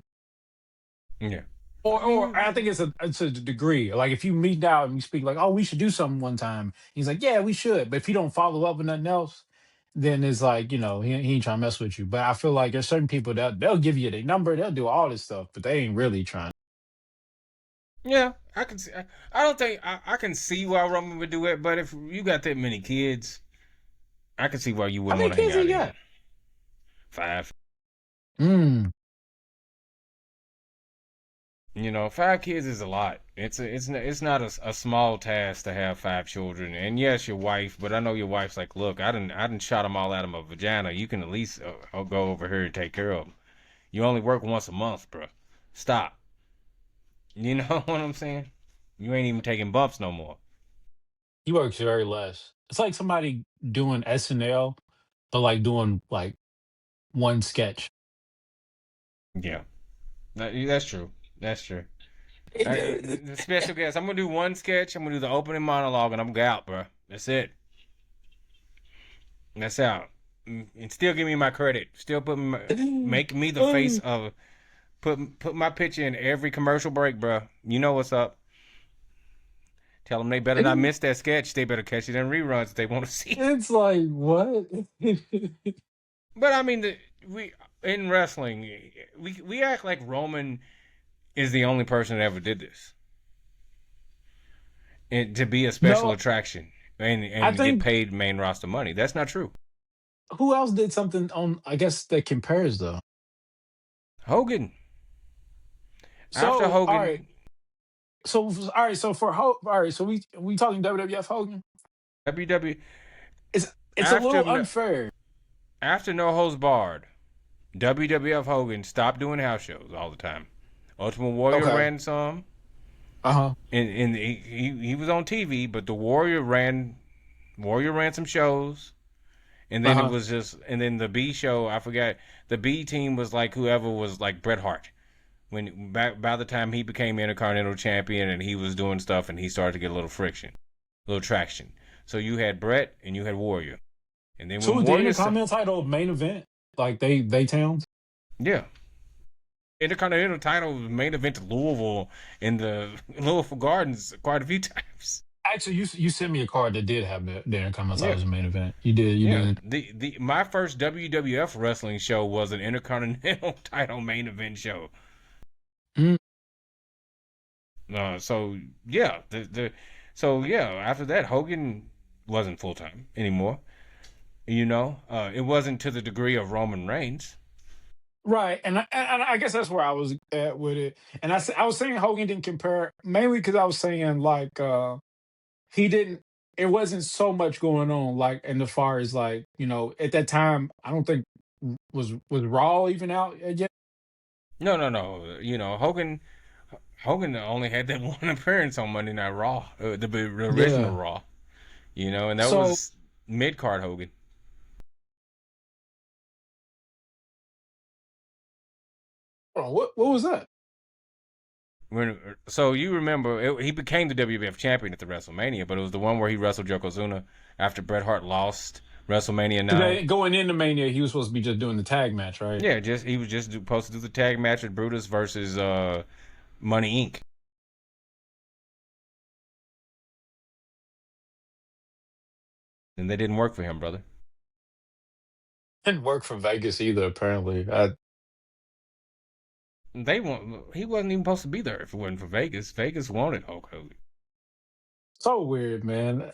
Yeah, I Or I think mean, it's a degree. Like if you meet out and you speak like, oh, we should do something one time. He's like, yeah, we should. But if you don't follow up with nothing else, then it's like he ain't trying to mess with you. But I feel like there's certain people that they'll give you their number, they'll do all this stuff, but they ain't really trying. yeah, I can see. I don't think I can see why Roman would do it. But if you got that many kids, I can see why you How wouldn't many want to hang kids out he either. got? 5. Mm. 5 kids is a lot. It's not a small task to have 5 children. And yes, your wife, but I know your wife's like, look, I didn't shot them all out of my vagina. You can at least go over here and take care of them. You only work once a month, bro. Stop. You know what I'm saying? You ain't even taking bumps no more. He works very less. It's like somebody doing SNL, but like doing like one sketch. Yeah, that's true. That's true. It- The special guest. I'm gonna do one sketch. I'm gonna do the opening monologue, and I'm gonna go out, bro. That's it. That's out. And still give me my credit. Still make me the face of put my picture in every commercial break, bro. You know what's up. Tell them they better not miss that sketch. They better catch it in reruns if they want to see it. it's like what? But I mean, we in wrestling, we act like Roman is the only person that ever did this, and to be a special No, attraction and I get think paid main roster money. That's not true. who else did something on? I guess that compares though. Hogan. After So all right, Hogan, So all right, so all right, so we talking WWF Hogan. WWE It's a after little unfair. after No Holds Barred, WWF Hogan stopped doing house shows all the time. Ultimate Warrior Okay. ran some, Uh huh. and he was on TV, but the Warrior ran some shows, and Uh then it huh. was just and then the B show I forgot the B team was like whoever was like Bret Hart when back by the time he became Intercontinental Champion and he was doing stuff and he started to get a little friction, a little traction. So you had Bret and you had Warrior, and then So when was the Warrior, Intercontinental title main event? Like they towns? yeah, Intercontinental title main event to Louisville in the Louisville Gardens quite a few times. Actually, you sent me a card that did have the Intercontinental title Yeah, as a main event. You did. You yeah. did. The my first WWF wrestling show was an Intercontinental title main event show. Mm. So yeah, after that Hogan wasn't full time anymore. It wasn't to the degree of Roman Reigns. Right, and I guess that's where I was at with it. And I was saying Hogan didn't compare mainly because I was saying like he didn't. It wasn't so much going on like in the far as like at that time. I don't think was Raw even out yet. No, no, no. Hogan only had that one appearance on Monday Night Raw, the original Yeah. Raw. And that So was mid card Hogan. hold on, what was that? So you remember he became the WWF champion at the WrestleMania, but it was the one where he wrestled Yokozuna after Bret Hart lost WrestleMania 9. Today going into Mania, he was supposed to be just doing the tag match, right? Yeah, just he was just supposed to do the tag match with Brutus versus Money Inc. And they didn't work for him, brother. Didn't work for Vegas either. Apparently, They want he wasn't even supposed to be there if it wasn't for Vegas. Vegas wanted Hulk Hogan. so weird, man.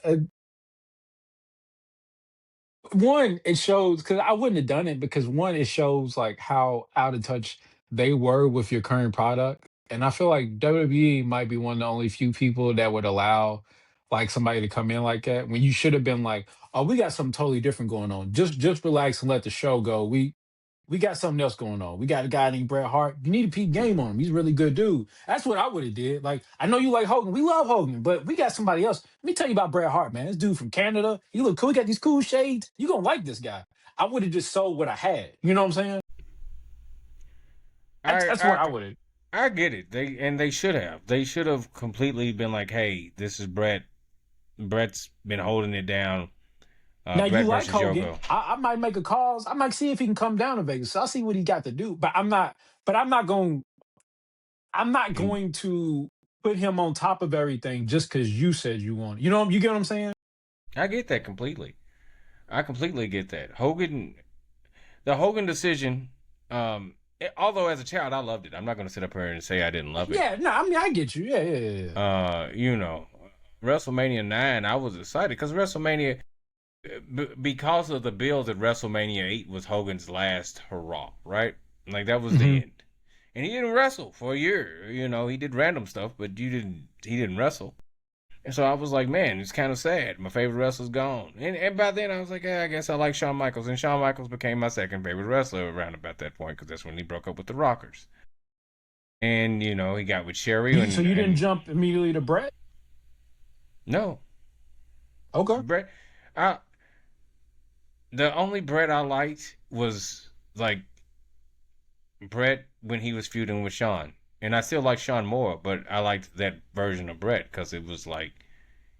One, it shows because I wouldn't have done it because one, it shows like how out of touch they were with your current product, and I feel like WWE might be one of the only few people that would allow like somebody to come in like that when you should have been like, oh, we got something totally different going on. Just relax and let the show go. We got something else going on. We got a guy named Bret Hart. You need to peep game on him. He's a really good dude. That's what I would have did. Like, I know you like Hogan. We love Hogan, but we got somebody else. Let me tell you about Bret Hart, man. This dude from Canada. He look cool. He got these cool shades. You gonna like this guy. I would have just sold what I had. You know what I'm saying? That's, I that's where I I would have. I get it. They should have. They should have completely been like, hey, this is Bret. Bret's been holding it down. Now you Bret like versus Hogan. Yoko. I might make a calls. I might see if he can come down to Vegas. So I'll see what he got to do. But I'm not. But I'm not going. I'm not going to put him on top of everything just because you said you want. You know, you get what I'm saying? I get that completely. I completely get that. The Hogan decision. Although as a child I loved it, I'm not going to sit up here and say I didn't love it. Yeah, no, I mean I get you. Yeah, yeah, yeah. Uh, you know, WrestleMania 9, I was excited because WrestleMania, because of the build that WrestleMania 8 was Hogan's last hurrah, right? Like that was the Hmm. end. And he didn't wrestle for a year. He did random stuff, but he didn't wrestle. And so I was like, man, it's kind of sad. My favorite wrestler's gone. And by then I was like, I guess I like Shawn Michaels. And Shawn Michaels became my second favorite wrestler around about that point because that's when he broke up with the Rockers. And, he got with Sherry So you didn't and jump immediately to Brett? no, Okay. Brett. I, the only Brett I liked was like Brett when he was feuding with Shawn. And I still like Shawn more, but I liked that version of Brett because it was like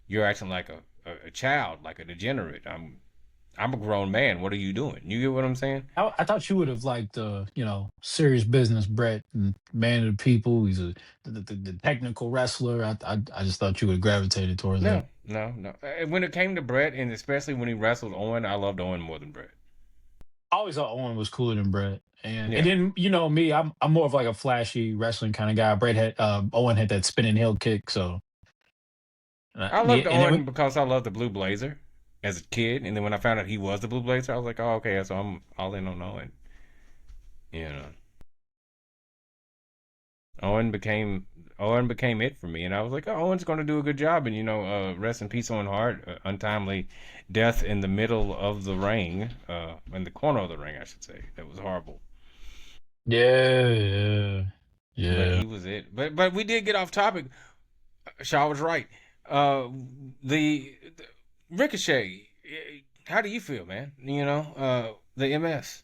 you're acting like a child, like a degenerate. I'm a grown man. What are you doing? You get what I'm saying? I thought you would have liked serious business Brett and man of the people. He's the technical wrestler. I just thought you would have gravitated towards that. No, no, no. When it came to Brett, and especially when he wrestled Owen, I loved Owen more than Brett. I always thought Owen was cooler than Brett. And Yeah, then me, I'm more of like a flashy wrestling kind of guy. Brett had Owen had that spinning heel kick, so I yeah, loved and Owen because I loved the Blue Blazer as a kid, and then when I found out he was the Blue Blazer, I was like, oh, okay, so I'm all in on Owen. You know, Owen became Owen became it for me, and I was like, oh, Owen's going to do a good job. And rest in peace, Owen Hart. Untimely death in the middle of the ring, in the corner of the ring, I should say. That was horrible. Yeah, yeah, But yeah. he was it. But we did get off topic. Shaw was right. Uh, the Ricochet. How do you feel, man? The MS.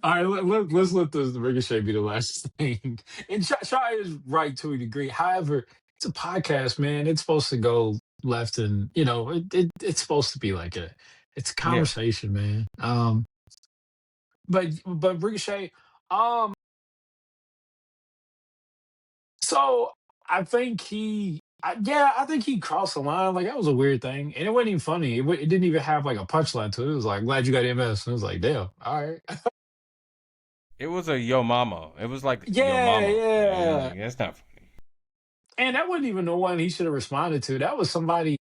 All right, let's let the Ricochet be the last thing. And Shaw is right to a degree. However, it's a podcast, man. It's supposed to go left, and it's supposed to be like it's a Yeah. conversation, man. But Ricochet, um, so I think I think he crossed the line. Like that was a weird thing, and it wasn't even funny. It didn't even have like a punchline to it. It was like, glad you got MS, and it was like, damn, all right. It was a yo mama. It was like yo Yeah, mama. yeah. That's not funny. And that wasn't even the one he should have responded to. That was somebody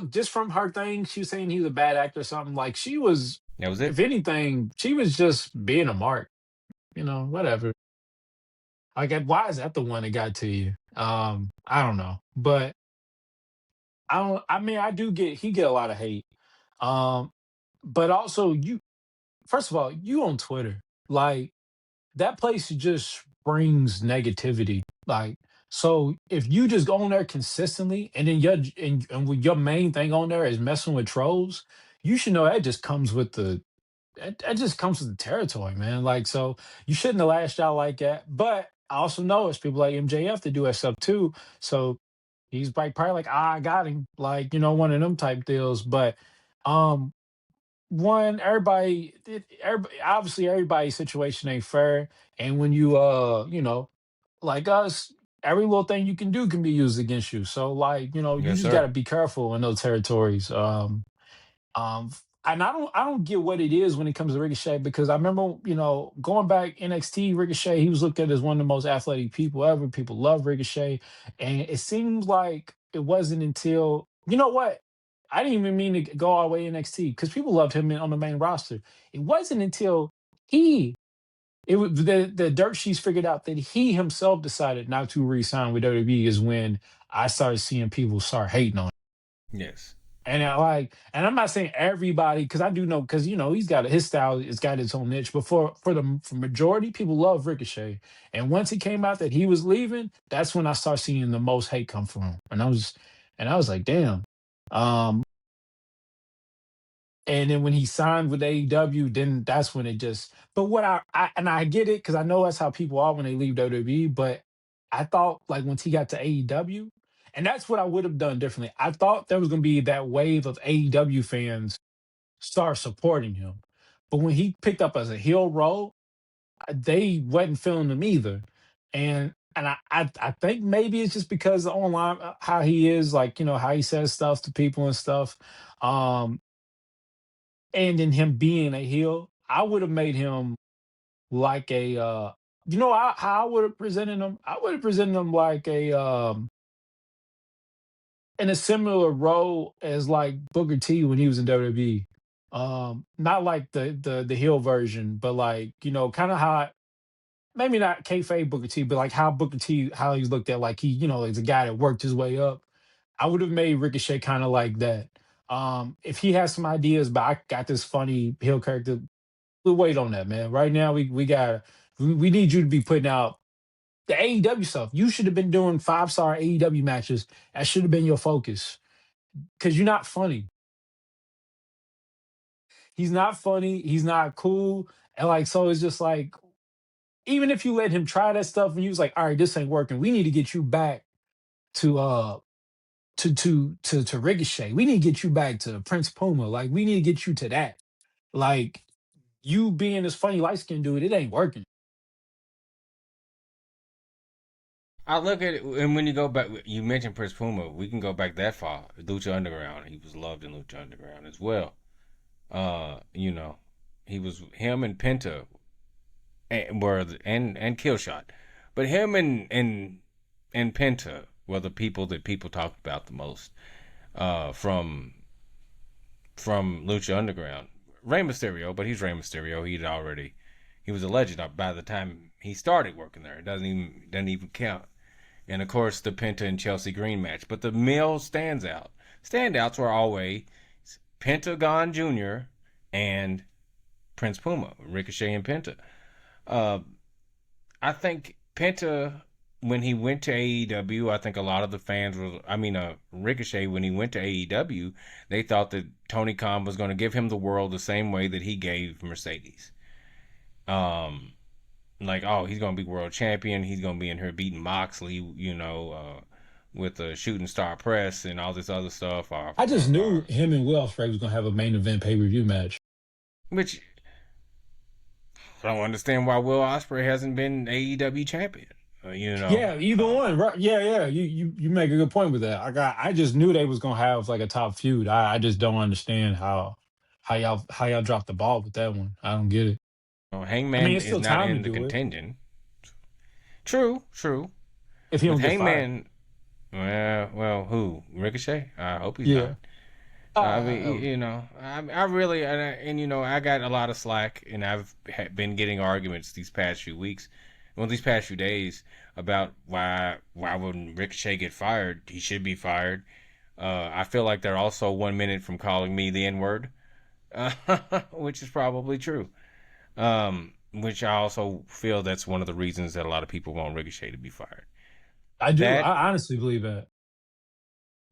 just from her thing, she was saying he's a bad actor or something. Like she was, That was if it. anything, she was just being a mark, whatever. Like why is that the one that got to you? I don't know. But I mean I do get a lot of hate. Um, but also you first of all, you on Twitter. Like that place just brings negativity. Like, so if you just go on there consistently and then and with your main thing on there is messing with trolls, you should know that just comes with the territory, man. Like, so you shouldn't have lashed out like that. But I also know it's people like MJF that do that stuff too. So he's like probably like, I got him, like, one of them type deals. But um one obviously everybody's situation ain't fair, and when like us, every little thing you can do can be used against you, so like you Yes, just got to sir. be careful in those territories. And I don't get what it is when it comes to Ricochet, because I remember, going back NXT, Ricochet, he was looked at as one of the most athletic people ever. People love Ricochet. And it seems like it wasn't until, you know what? I didn't even mean to go all the way NXT because people loved him on the main roster. It wasn't until he it was the dirt sheets figured out that he himself decided not to re-sign with WWE is when I started seeing people start hating on. Yes. And I'm not saying everybody, because I do know, because he's got his style, it's got its own niche. But for majority, people love Ricochet. And once it came out that he was leaving, that's when I started seeing the most hate come from him. And I was like, damn. Um, and then when he signed with AEW, then that's when it just. But what I get it, because I know that's how people are when they leave WWE. But I thought like once he got to AEW, and that's what I would have done differently. I thought there was going to be that wave of AEW fans start supporting him. But when he picked up as a heel role, they wasn't feeling him either. And I think maybe it's just because online how he is, like, how he says stuff to people and stuff. Um, and in him being a heel, I would have made him like how I would have presented him. I would have presented him like in a similar role as like Booker T when he was in WWE. Not like the heel version, but like kind of how maybe not kayfabe Booker T, but like how Booker T how he's looked at, like he is a guy that worked his way up. I would have made Ricochet kind of like that. If he has some ideas, but I got this funny heel character, we'll wait on that, man. Right now we need you to be putting out the AEW stuff. You should have been doing 5-star AEW matches. That should have been your focus because you're not funny. He's not funny. He's not cool. And like, so it's just like, even if you let him try that stuff and you was like, all right, this ain't working. We need to get you back to to Ricochet. We need to get you back to Prince Puma. Like, we need to get you to that. Like, you being this funny light skinned dude, it ain't working. I look at it, and when you go back, you mentioned Prince Puma. We can go back that far. Lucha Underground. He was loved in Lucha Underground as well. You know, he was him and Penta and Killshot, but him and Penta were the people that people talked about the most. From Lucha Underground, Rey Mysterio, but he's Rey Mysterio. He he was a legend by the time he started working there. It doesn't even count. And of course, the Penta and Chelsea Green match. But the male standouts were always Pentagon Jr. and Prince Puma, Ricochet and Penta. Uh, I think Penta, when he went to AEW, I think a lot of the fans were, Ricochet, when he went to AEW, they thought that Tony Khan was going to give him the world the same way that he gave Mercedes. Um, like, oh, he's going to be world champion. He's going to be in here beating Moxley, with a shooting star press and all this other stuff. I just knew him and Will Ospreay was gonna have a main event pay per view match. Which I don't understand why Will Ospreay hasn't been AEW champion. Yeah, either one, right? Yeah. You make a good point with that. I just knew they was gonna have like a top feud. I just don't understand how y'all dropped the ball with that one. I don't get it. I mean, Hangman it's is still not time to in the do it contention. True. if he With don't get fired. Hangman, well, who? Ricochet? I hope he's Yeah. not. I mean, I really, I got a lot of slack, and I've been getting arguments these past few weeks, these past few days about why wouldn't Ricochet get fired? He should be fired. I feel like they're also 1 minute from calling me the N word, uh, which is probably true. Which I also feel that's one of the reasons that a lot of people want Ricochet to be fired. I do. That I honestly believe that.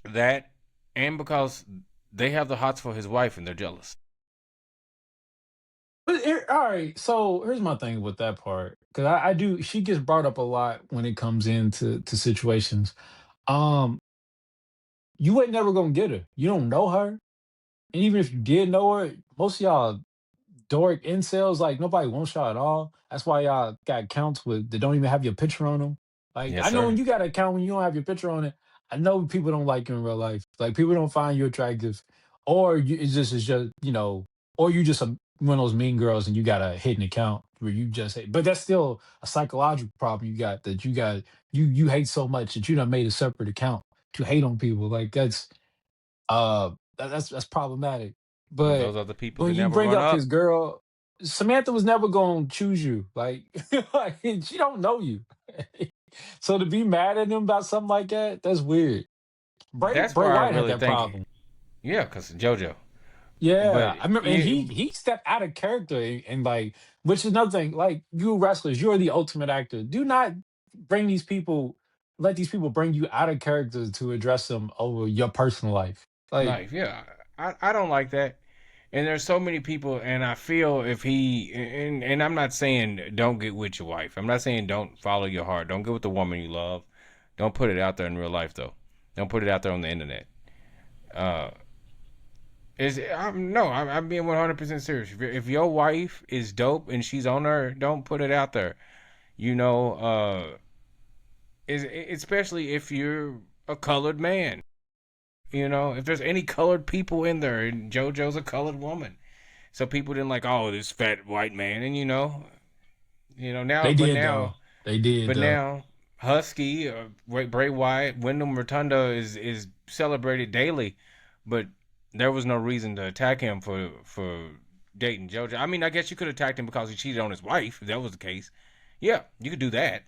that and because they have the hots for his wife and they're jealous. But all right, so here's my thing with that part because I do. She gets brought up a lot when it comes into situations. Um, you ain't never gonna get her. You don't know her, and even if you did know her, most of y'all dork incels, like nobody wants y'all at all. That's why y'all got accounts with that don't even have your picture on them. Like Yes, I know when sir. you got an account when you don't have your picture on it, I know people don't like you in real life. Like people don't find you attractive, or it's just or you just one of those mean girls and you got a hidden account where you just hate. But that's still a psychological problem you got that you hate so much that you done made a separate account to hate on people. Like that's problematic. But Those are the people when that you never bring run up his up. girl, Samantha was never gonna choose you. Like, like, she don't know you. So to be mad at him about something like that, that's weird. That's Bray why I Wyatt had really that think, problem. yeah, because JoJo. Yeah, But I remember, and he you, he stepped out of character and like, which is another thing. Like you wrestlers, you're the ultimate actor. Do not bring these people, let these people bring you out of character to address them over your personal life. Like life, yeah, I don't like that. And there's so many people, and I feel if he, and I'm not saying don't get with your wife. I'm not saying don't follow your heart. Don't get with the woman you love. Don't put it out there in real life, though. Don't put it out there on the internet. Uh, I'm being 100% serious. If your wife is dope and she's on her, don't put it out there. You know, is especially if you're a colored man. If there's any colored people in there, and JoJo's a colored woman, so people didn't like, oh, this fat white man, and now, they did though. They did but though. now Husky, Bray Wyatt, Wyndham Rotunda is celebrated daily, but there was no reason to attack him for dating JoJo. I mean, I guess you could attack him because he cheated on his wife, if that was the case. Yeah, you could do that.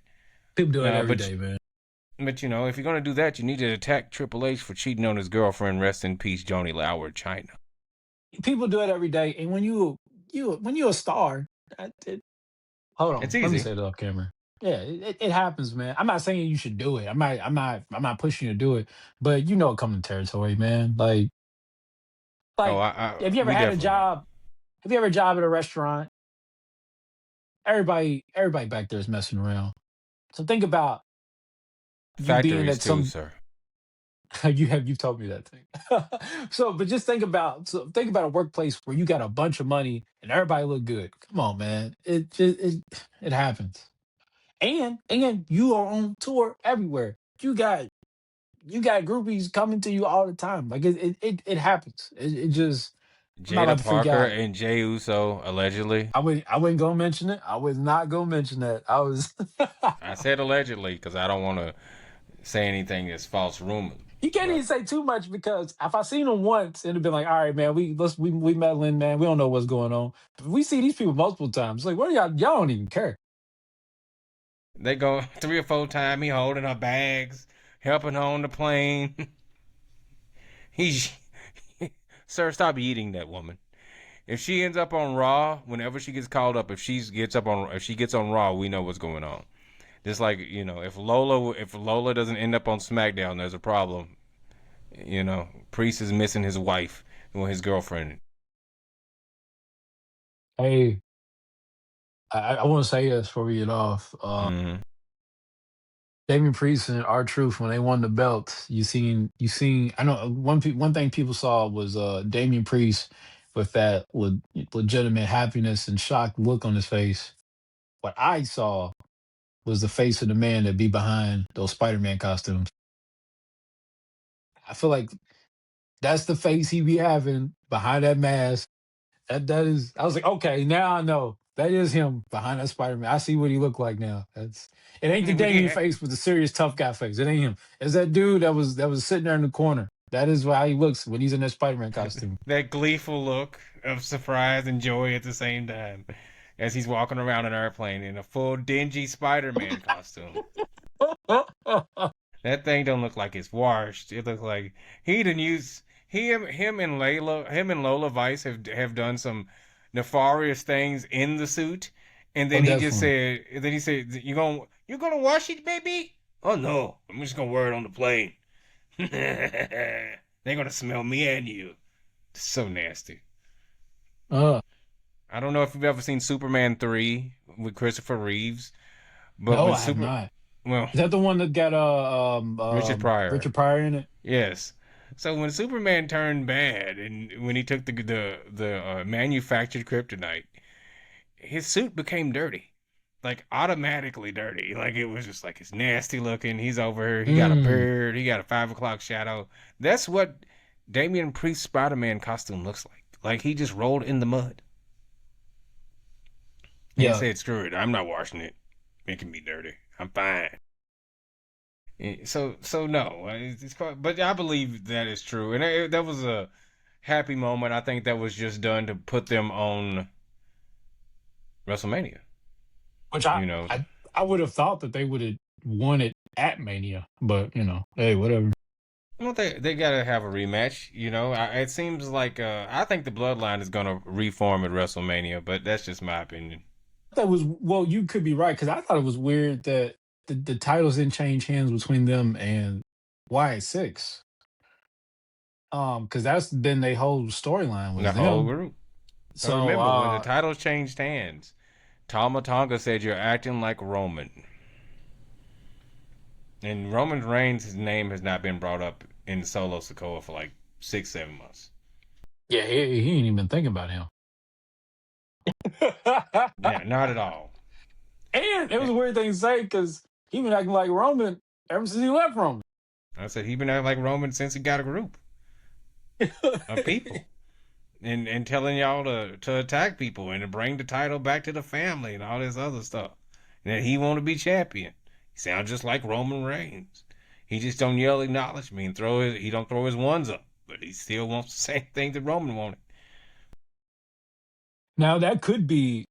People do it Uh, every but day, man. But if you're gonna do that, you need to attack Triple H for cheating on his girlfriend. Rest in peace, Joni Lauer, China. People do it every day, and when you're a star, hold It's on, let me easy. say it off camera. Yeah, it happens, man. I'm not saying you should do it. I'm not pushing you to do it, but you know it comes to territory, man. Oh, Like, have you ever we had a definitely know. job? Have you ever had a job at a restaurant? Everybody back there is messing around. So think about you being Factories at too, some. sir. You've told me that thing. But just think about a workplace where you got a bunch of money and everybody look good. Come on, man. It happens. And you are on tour everywhere. You got groupies coming to you all the time. Like it happens. It just I'm not Jada about to freak Parker out. and Jey Uso allegedly. I wouldn't go mention it. I was not gonna mention that. I was I said allegedly because I don't want to say anything that's false rumor. You can't But even say too much because if I seen them once, it'd been like, all right, man, we meddling, man. We don't know what's going on. But we see these people multiple times. Like, what are y'all? Y'all don't even care. they go 3 or 4 times. He holding her bags, helping her on the plane. He's sir, stop eating that woman. If she ends up on Raw, whenever she gets called up, if she gets on Raw, we know what's going on. Just like if Lola doesn't end up on SmackDown, there's a problem. Priest is missing his wife, well, his girlfriend. Hey, I want to say this before we get off. Mm-hmm. Damian Priest and R Truth when they won the belts, you seen. I know one thing people saw was Damian Priest with that legitimate happiness and shocked look on his face. What I saw was the face of the man that be behind those Spider-Man costumes. I feel like that's the face he be having behind that mask. That is. I was like, okay, now I know that is him behind that Spider-Man. I see what he looked like now. It ain't the Damien Yeah, face with the serious tough guy face. It ain't him. It's that dude that was sitting there in the corner. That is how he looks when he's in that Spider-Man costume. that gleeful look of surprise and joy at the same time as he's walking around an airplane in a full dingy Spider-Man costume. That thing don't look like it's washed. It looks like he didn't use him and Lola Vice have done some nefarious things in the suit, and Oh, definitely. then he said, you gonna wash it, baby? Oh no, I'm just gonna wear it on the plane. They're gonna smell me and you. It's so nasty. Uh, I don't know if you've ever seen Superman 3 with Christopher Reeves, but no, when I have Super not. well Is that the one that got Richard Pryor. Richard Pryor in it? Yes. So when Superman turned bad and when he took the manufactured kryptonite, his suit became dirty. Like automatically dirty. Like it was just like it's nasty looking. He's over here. He got a Mm, beard. He got a 5 o'clock shadow. That's what Damian Priest's Spider-Man costume looks like. Like he just rolled in the mud and yeah. said, "Screw it. I'm not washing it. It can be dirty. I'm fine." So no, but I believe that is true, and that was a happy moment. I think that was just done to put them on WrestleMania. Which You know, I would have thought that they would have won it at Mania, but hey, whatever. well, they gotta have a rematch. It seems like I think the Bloodline is gonna reform at WrestleMania, but that's just my opinion. That was well, you could be right because I thought it was weird that the titles didn't change hands between them and Y6. Because that's been their whole storyline The was whole them. group. But So remember, when the titles changed hands, Tama Tonga said you're acting like Roman, and Roman Reigns' name has not been brought up in Solo Sokoa for like 6, 7 months. yeah, he ain't even thinking about him. Yeah, not at all. And it was Eh, a weird thing to say because he been acting like Roman ever since he left Roman. I said he been acting like Roman since he got a group of people, and telling y'all to attack people and to bring the title back to the family and all this other stuff. And that he want to be champion. He sounds just like Roman Reigns. He just don't yell acknowledge me and he don't throw his ones up, but he still wants the same thing that Roman wanted. Now that could be,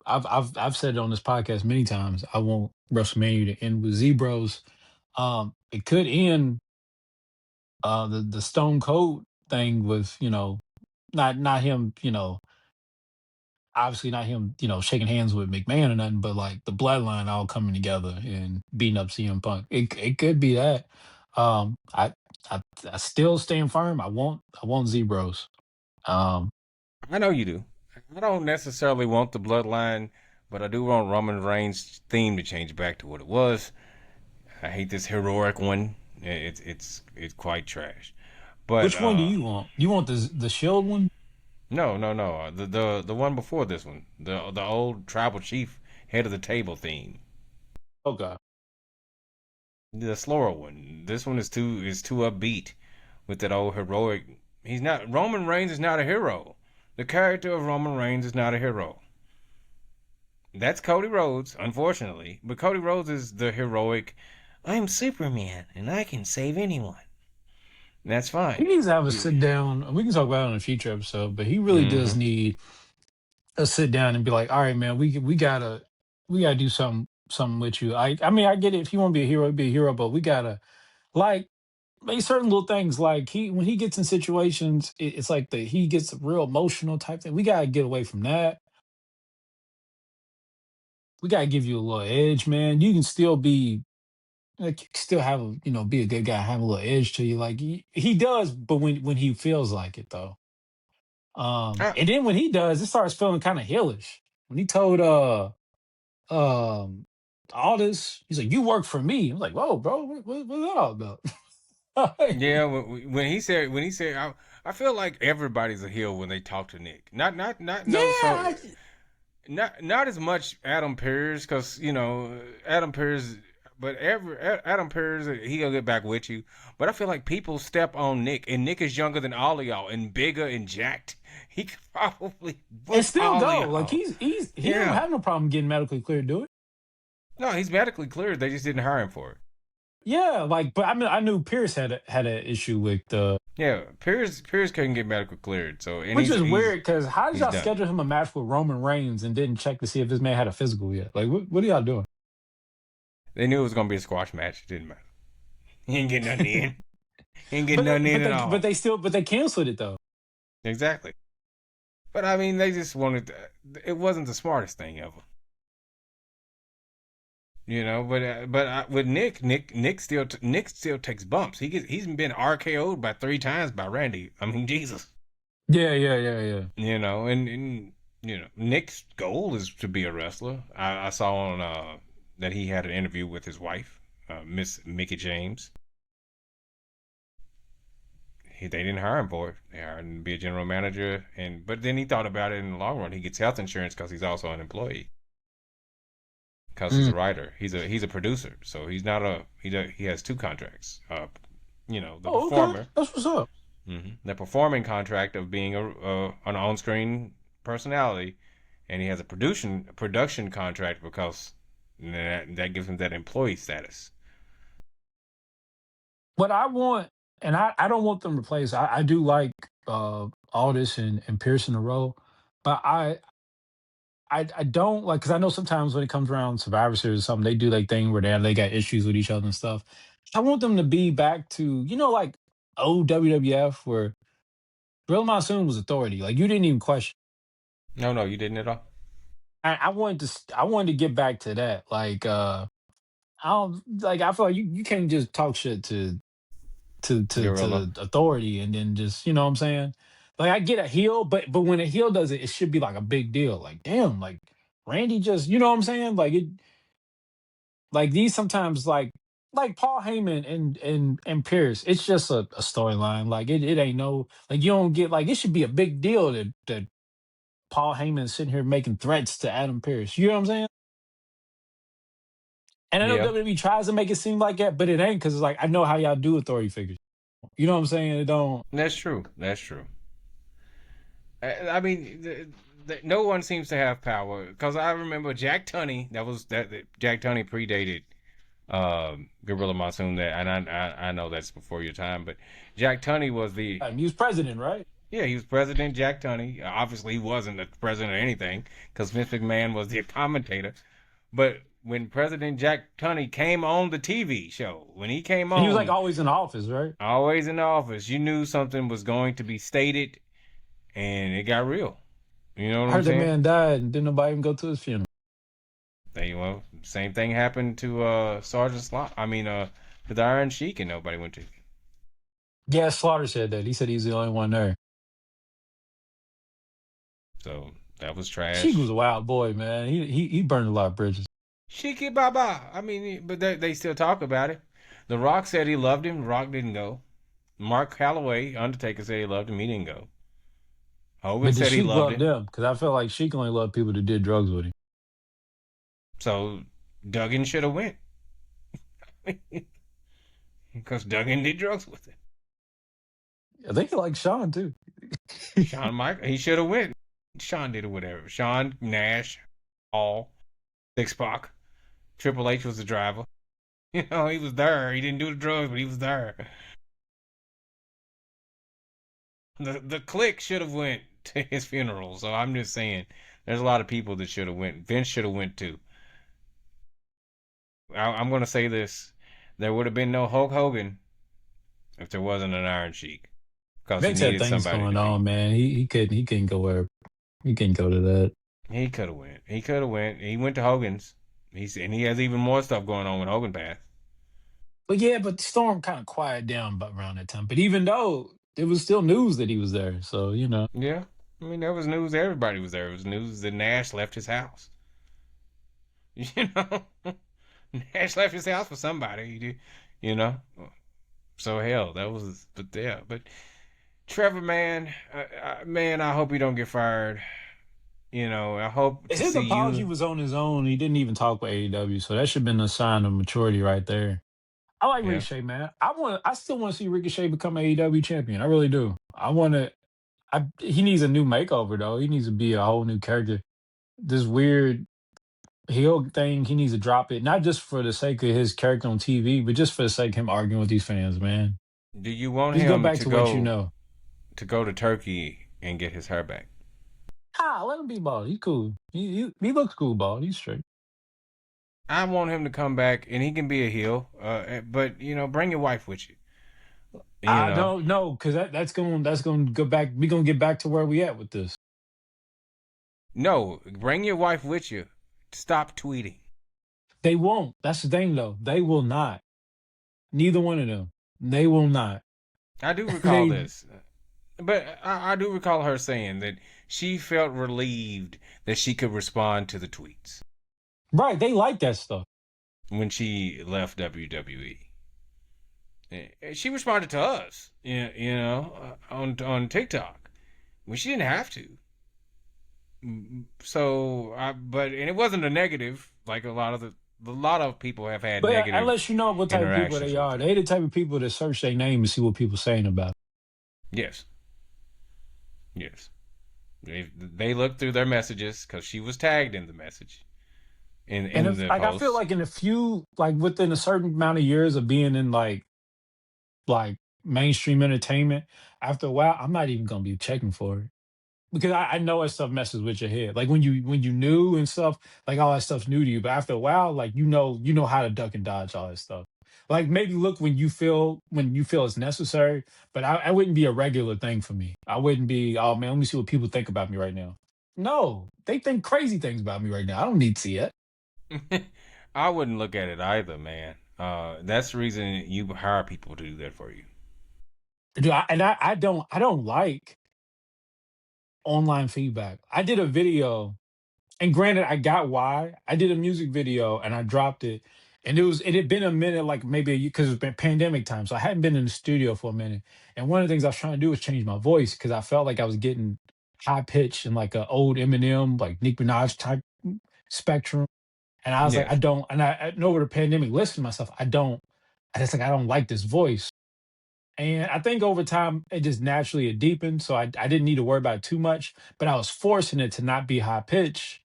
I've said it on this podcast many times. I want WrestleMania to end with Zebros. It could end the Stone Cold thing with not him obviously not him shaking hands with McMahon or nothing, but like the bloodline all coming together and beating up CM Punk. It could be that. Um, I I still stand firm. I want Zebros. Um, I know you do. I don't necessarily want the bloodline, but I do want Roman Reigns' theme to change back to what it was. I hate this heroic one. It's quite trash. But which one do you want? You want the Shield one? no, no, no. The one before this one, the old tribal chief head of the table theme, Okay. the slower one. This one is too upbeat with that old heroic. He's not Roman Reigns is not a hero. The character of Roman Reigns is not a hero. That's Cody Rhodes, unfortunately. But Cody Rhodes is the heroic. I'm Superman and I can save anyone. That's He fine. needs to have a Yeah. sit down. We can talk about it in a future episode, but he really does Mm-hmm. need a sit down and be like, all right, man, we gotta do something with you. I mean, I get it. If you want to be a hero, but we gotta like make certain little things. Like he when he gets in situations, it's like he gets real emotional type thing. We gotta get away from that. We gotta give you a little edge, man. You can still be like you can still have a be a good guy, have a little edge to you. Like he does, but when he feels like it though. Ah, And then when he does, it starts feeling kind of hellish. When he told um all this, he's like, "You work for me." I'm like, "Whoa, bro, what's that all about?" yeah. When he said, I feel like everybody's a heel when they talk to Nick. Not Yeah, no. So not as much Adam Pearce because Adam Pearce, but Adam Pearce he'll get back with you. But I feel like people step on Nick, and Nick is younger than all of y'all and bigger and jacked. He could probably and whoop still all of go. Like y'all. he don't Yeah. have no problem getting medically cleared to do it. No, he's medically cleared. They just didn't hire him for it. Yeah, like, but I mean, I knew Pierce had an issue with the, Yeah, Pierce couldn't get medical cleared, so and which he's is he's weird because how did he's y'all done. schedule him a match with Roman Reigns and didn't check to see if this man had a physical yet? Like, what are y'all doing? They knew it was gonna be a squash match. It didn't matter. He ain't getting nothing in. He ain't getting nothing in at all. But they canceled it though. Exactly. But I mean, they just wanted. It wasn't the smartest thing ever, With Nick still takes bumps. He's been RKO'd by 3 times by Randy. I mean, Jesus. Yeah. Nick's goal is to be a wrestler. I saw on that he had an interview with his wife, Miss Mickey James. They didn't hire him for it. They hired him to be a general manager, but then he thought about it in the long run. He gets health insurance because he's also an employee. Because he's Mm. a writer. He's a producer. So he's not he has 2 contracts. The Oh, okay, performer, that's what's up. the performing contract of being an on screen personality, and he has a production contract because that gives him that employee status. What I want, and I don't want them to replace. I do like Aldis and Pierce in a row, but I don't like because I know sometimes when it comes around Survivor Series or something, they do like thing where they got issues with each other and stuff. I want them to be back to like old WWF where Real Monsoon was authority. Like you didn't even question. No, no, you didn't at all. I wanted to get back to that. Like I don't like I feel like you can't just talk shit Gorilla. to authority and then just what I'm saying. Like I get a heel, but when a heel does it, it should be like a big deal. Like damn, like Randy just what I'm saying. Like it, like these sometimes like Paul Heyman and Pierce. It's just a storyline. Like it ain't no like you don't get like it should be a big deal that Paul Heyman is sitting here making threats to Adam Pierce. You know what I'm saying? And I know Yeah, WWE tries to make it seem like that, but it ain't because it's like I know how y'all do authority figures. You know what I'm saying? It don't. that's true. That's true. I mean, no one seems to have power because I remember Jack Tunney. That Jack Tunney predated Gorilla Monsoon. I know that's before your time, but Jack Tunney was the He was president, right? yeah, he was President Jack Tunney. Obviously, he wasn't the president or anything because Vince McMahon was the commentator. But when President Jack Tunney came on the TV show, when he came And he was like on, always in the office, right? always in the office, you knew something was going to be stated, and it got real. You know what I I'm heard that saying? man died and didn't nobody even go to his funeral. Same thing happened to Sergeant Slot. I mean, to the Iron Sheik, and nobody went to. Yeah, Slaughter said that. He said he's the only one there. So that was Sheik was trash. a wild boy, man. He burned a lot of bridges. Shiki Baba. I mean, but they still talk about it. The Rock said he loved him. Rock didn't go. Mark Calloway, Undertaker, said he loved him. He didn't go. Hogan But did said he Sheik loved love him. them? Because I felt like Sheik only loved people that did drugs with him. So Duggan should have went because Duggan did drugs with him. I think he liked Sean too. Shawn Michaels, he should have went. Shawn did it, whatever. Shawn, Nash, Hall, Six Pac. Triple H was the driver. He was there. He didn't do the drugs, but he was there. The clique should have went to his funeral. So I'm just saying, there's a lot of people that should have went. Vince should have went too. I'm gonna say this: there would have been no Hulk Hogan if there wasn't an Iron Sheik, because he Vince had needed things somebody going to on, beat. man. He couldn't go where he couldn't go to that. He could have went. He could have went. He went to Hogan's. He has even more stuff going on with Hogan Path. But yeah, but Storm kind of quieted down around that time. But even though it was still news that he was there, so Yeah, I mean there was news. Everybody was there. It was news that Nash left his house. You know, Nash left his house for somebody. You know. So hell, that was. But yeah, but Trevor, man, man, I hope you don't get fired. I hope to his see apology you. was on his own. He didn't even talk with AEW, so that should have been a sign of maturity right there. I like Yeah. Ricochet, man. I still want to see Ricochet become AEW champion. I really do. I want to. He needs a new makeover though. He needs to be a whole new character. This weird heel thing, he needs to drop it. Not just for the sake of his character on TV, but just for the sake of him arguing with these fans, man. Do you want Just go him back to what you know. to go to Turkey and get his hair back? Let him be bald. He's cool. He looks cool bald. He's straight. I want him to come back and he can be a heel. But bring your wife with you. You I know, don't know because that's going to go back. We're gonna get back to where we at with this. no, bring your wife with you. Stop tweeting. They won't. That's the thing though. They will not. Neither one of them. They will not. I do recall They this, but I do recall her saying that she felt relieved that she could respond to the tweets right. They like that stuff. when she left WWE. She responded to us, on TikTok when she didn't have to. So, but and it wasn't a negative like a lot of people have had But I negative let you know what type of people interactions they with are. her. They the type of people that search their name and see what people saying about it. Yes, yes. They looked through their messages because she was tagged in the message And in if the like I feel posts. like in a few like within a certain amount of years of being in like mainstream entertainment, after a while, I'm not even gonna be checking for it. Because I know that stuff messes with your head. Like when you new and stuff, like all that stuff's new to you. But after a while, like you know how to duck and dodge all that stuff. Like maybe look when you feel it's necessary, but I wouldn't be a regular thing for me. I wouldn't be, oh man, let me see what people think about me right now. No, they think crazy things about me right now. I don't need to see it. I wouldn't look at it either, man. That's the reason you hire people to do that for you. I don't like online feedback. I did a video. And granted, I got why. I did a music video and I dropped it. And it had been a minute, like maybe because it's been pandemic time. So I hadn't been in the studio for a minute. And one of the things I was trying to do was change my voice because I felt like I was getting high pitched and like a old Eminem, like Nicki Minaj type spectrum. And I was like, I Yes. don't, and I know over the pandemic, listen to myself, I don't like this voice. And I think over time it just naturally it deepened. So I didn't need to worry about it too much, but I was forcing it to not be high pitched,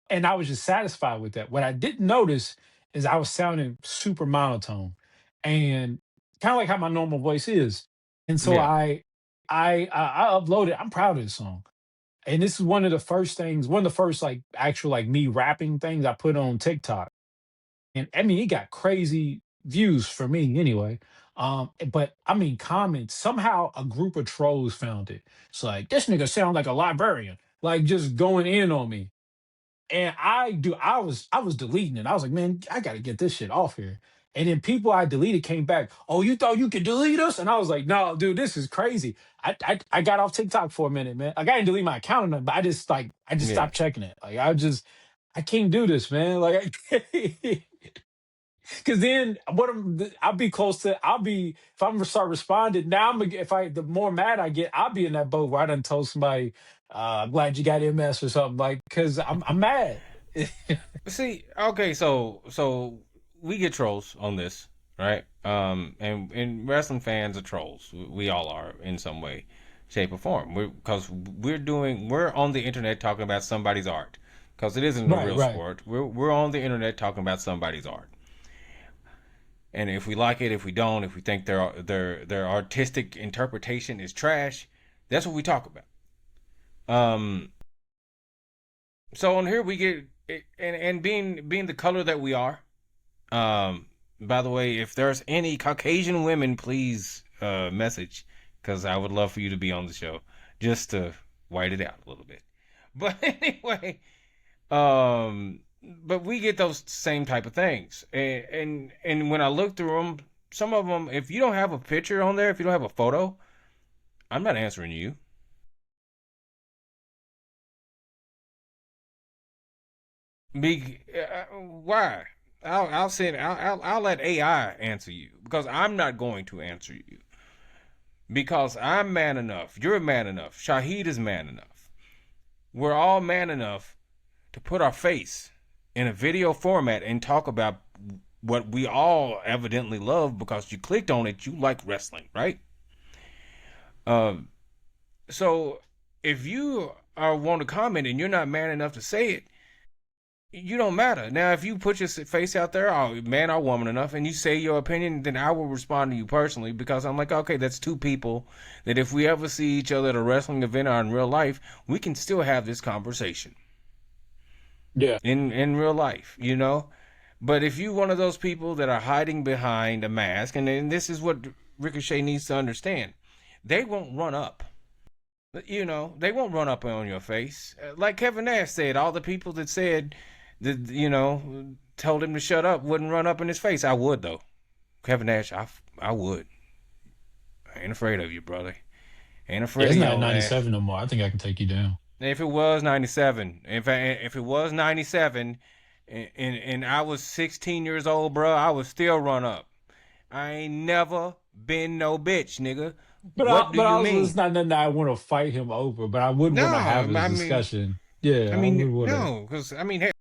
and I was just satisfied with that. What I didn't notice is I was sounding super monotone and kind of like how my normal voice is. And so Yeah. I uploaded. I'm proud of this song. And this is one of the first like actual like me rapping things I put on TikTok. And I mean, it got crazy views for me anyway. But I mean, comments. Somehow a group of trolls found it. It's like this nigga sound like a librarian, like just going in on me. And I was deleting it. I was like, man, I gotta get this shit off here. And then people I deleted came back. Oh, you thought you could delete us? And I was like, no, dude, this is crazy. I got off TikTok for a minute, man. Like I didn't delete my account or nothing, but I just Yeah. stopped checking it. Like I can't do this, man. Like because then I'll be close to I'll be if I'm gonna start responding now. If I the more mad I get, I'll be in that boat where I done told somebody, I'm glad you got MS or something like because I'm mad. See, okay, so we get trolls on this, right? And wrestling fans are trolls. We all are in some way, shape, or form. Because we're on the internet talking about somebody's art. Because it isn't a Right, real right. sport. We're on the internet talking about somebody's art. And if we like it, if we don't, if we think their artistic interpretation is trash, that's what we talk about. Um, so on here we get and being the color that we are. By the way, if there's any Caucasian women, please message because I would love for you to be on the show just to white it out a little bit. But anyway, but we get those same type of things, and when I look through them, some of them, if you don't have a picture on there, if you don't have a photo, I'm not answering you. Why? I'll let AI answer you because I'm not going to answer you because I'm man enough. You're man enough. Shahid is man enough. We're all man enough to put our face in a video format and talk about what we all evidently love because you clicked on it. You like wrestling, right? Um, so if you are want to comment and you're not man enough to say it, you don't matter. Now, if you put your face out there, oh, man or woman enough, and you say your opinion, then I will respond to you personally because I'm like, okay, that's two people that if we ever see each other at a wrestling event or in real life, we can still have this conversation Yeah. in real life, you know. But if you one of those people that are hiding behind a mask, and this is what Ricochet needs to understand, they won't run up. You know, they won't run up on your face. Like Kevin Nash said, all the people that said that, told him to shut up wouldn't run up in his face. I would, though. Kevin Nash, I would. I ain't afraid of you, brother. Ain't Yeah, afraid it's of not your ass. 97 no more. I think I can take you down. If it was 97, if it was 97 and I was 16 years old, bro, I would still run up. I ain't never been no bitch, nigga. What do But you also it's mean? not nothing that I want to fight him over, but I would No, want to have this I mean, discussion. Yeah, I would want to. no, because I mean, hey,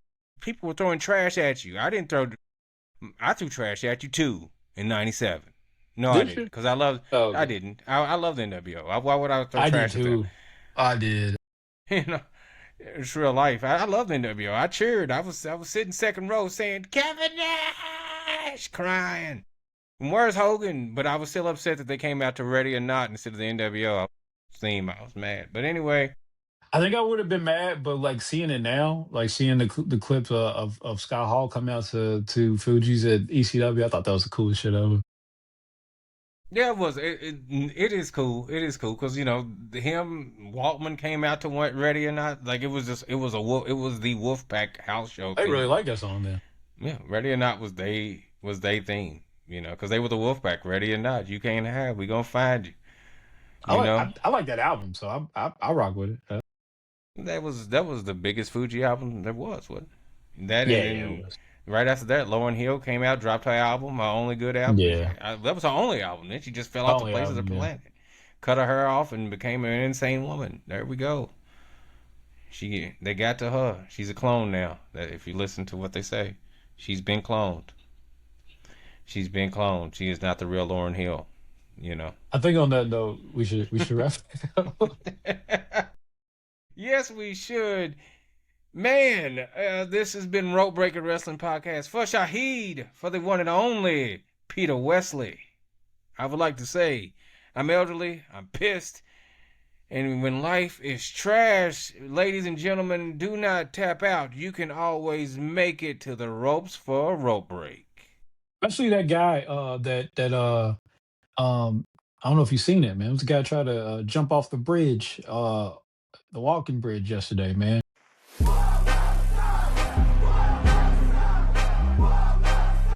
people were throwing trash at you. I didn't throw. I threw trash at you too in '97. No, I Did didn't, you? because I love. Oh, I okay. didn't. I love the NWO. Why would I throw I did trash at them? too. I did. You know, it's real life. I love the NWO. I cheered. I was sitting second row saying Kevin Nash, crying. And where's Hogan? But I was still upset that they came out to Ready or Not instead of the NWO theme. I was mad. But anyway. I think I would have been mad, but like seeing it now, like seeing the clips of Scott Hall come out to Fuji's at ECW, I thought that was the coolest shit ever. Yeah, it was. It is cool. It is cool because him Waltman came out to want Ready or Not. Like it was the Wolfpack house show I really theme. like that song then. Yeah, Ready or Not was they theme. Because they were the Wolfpack. Ready or Not, you can't have. We gonna find you. You know I like that album, so I rock with it. that was the biggest Fuji album there was. What that Yeah, and yeah, it then was. right after that, Lauryn Hill came out, dropped her album, her only good album. Yeah, That was her only album. Then she just fell off the only face of the album. Yeah, planet, cut her hair off, and became an insane woman. There we go. They got to her. She's a clone now. That if you listen to what they say, she's been cloned. She's been cloned. She is not the real Lauryn Hill. You know. I think on that note, we should wrap it up. Yes, we should. Man, this has been Rope Breaker Wrestling Podcast for Shahid, for the one and only Peter Wesley. I would like to say, I'm elderly, I'm pissed, and when life is trash, ladies and gentlemen, do not tap out. You can always make it to the ropes for a rope break. Especially that guy um I don't know if you've seen it, man. It was a guy try to jump off the bridge, the walking bridge yesterday, man.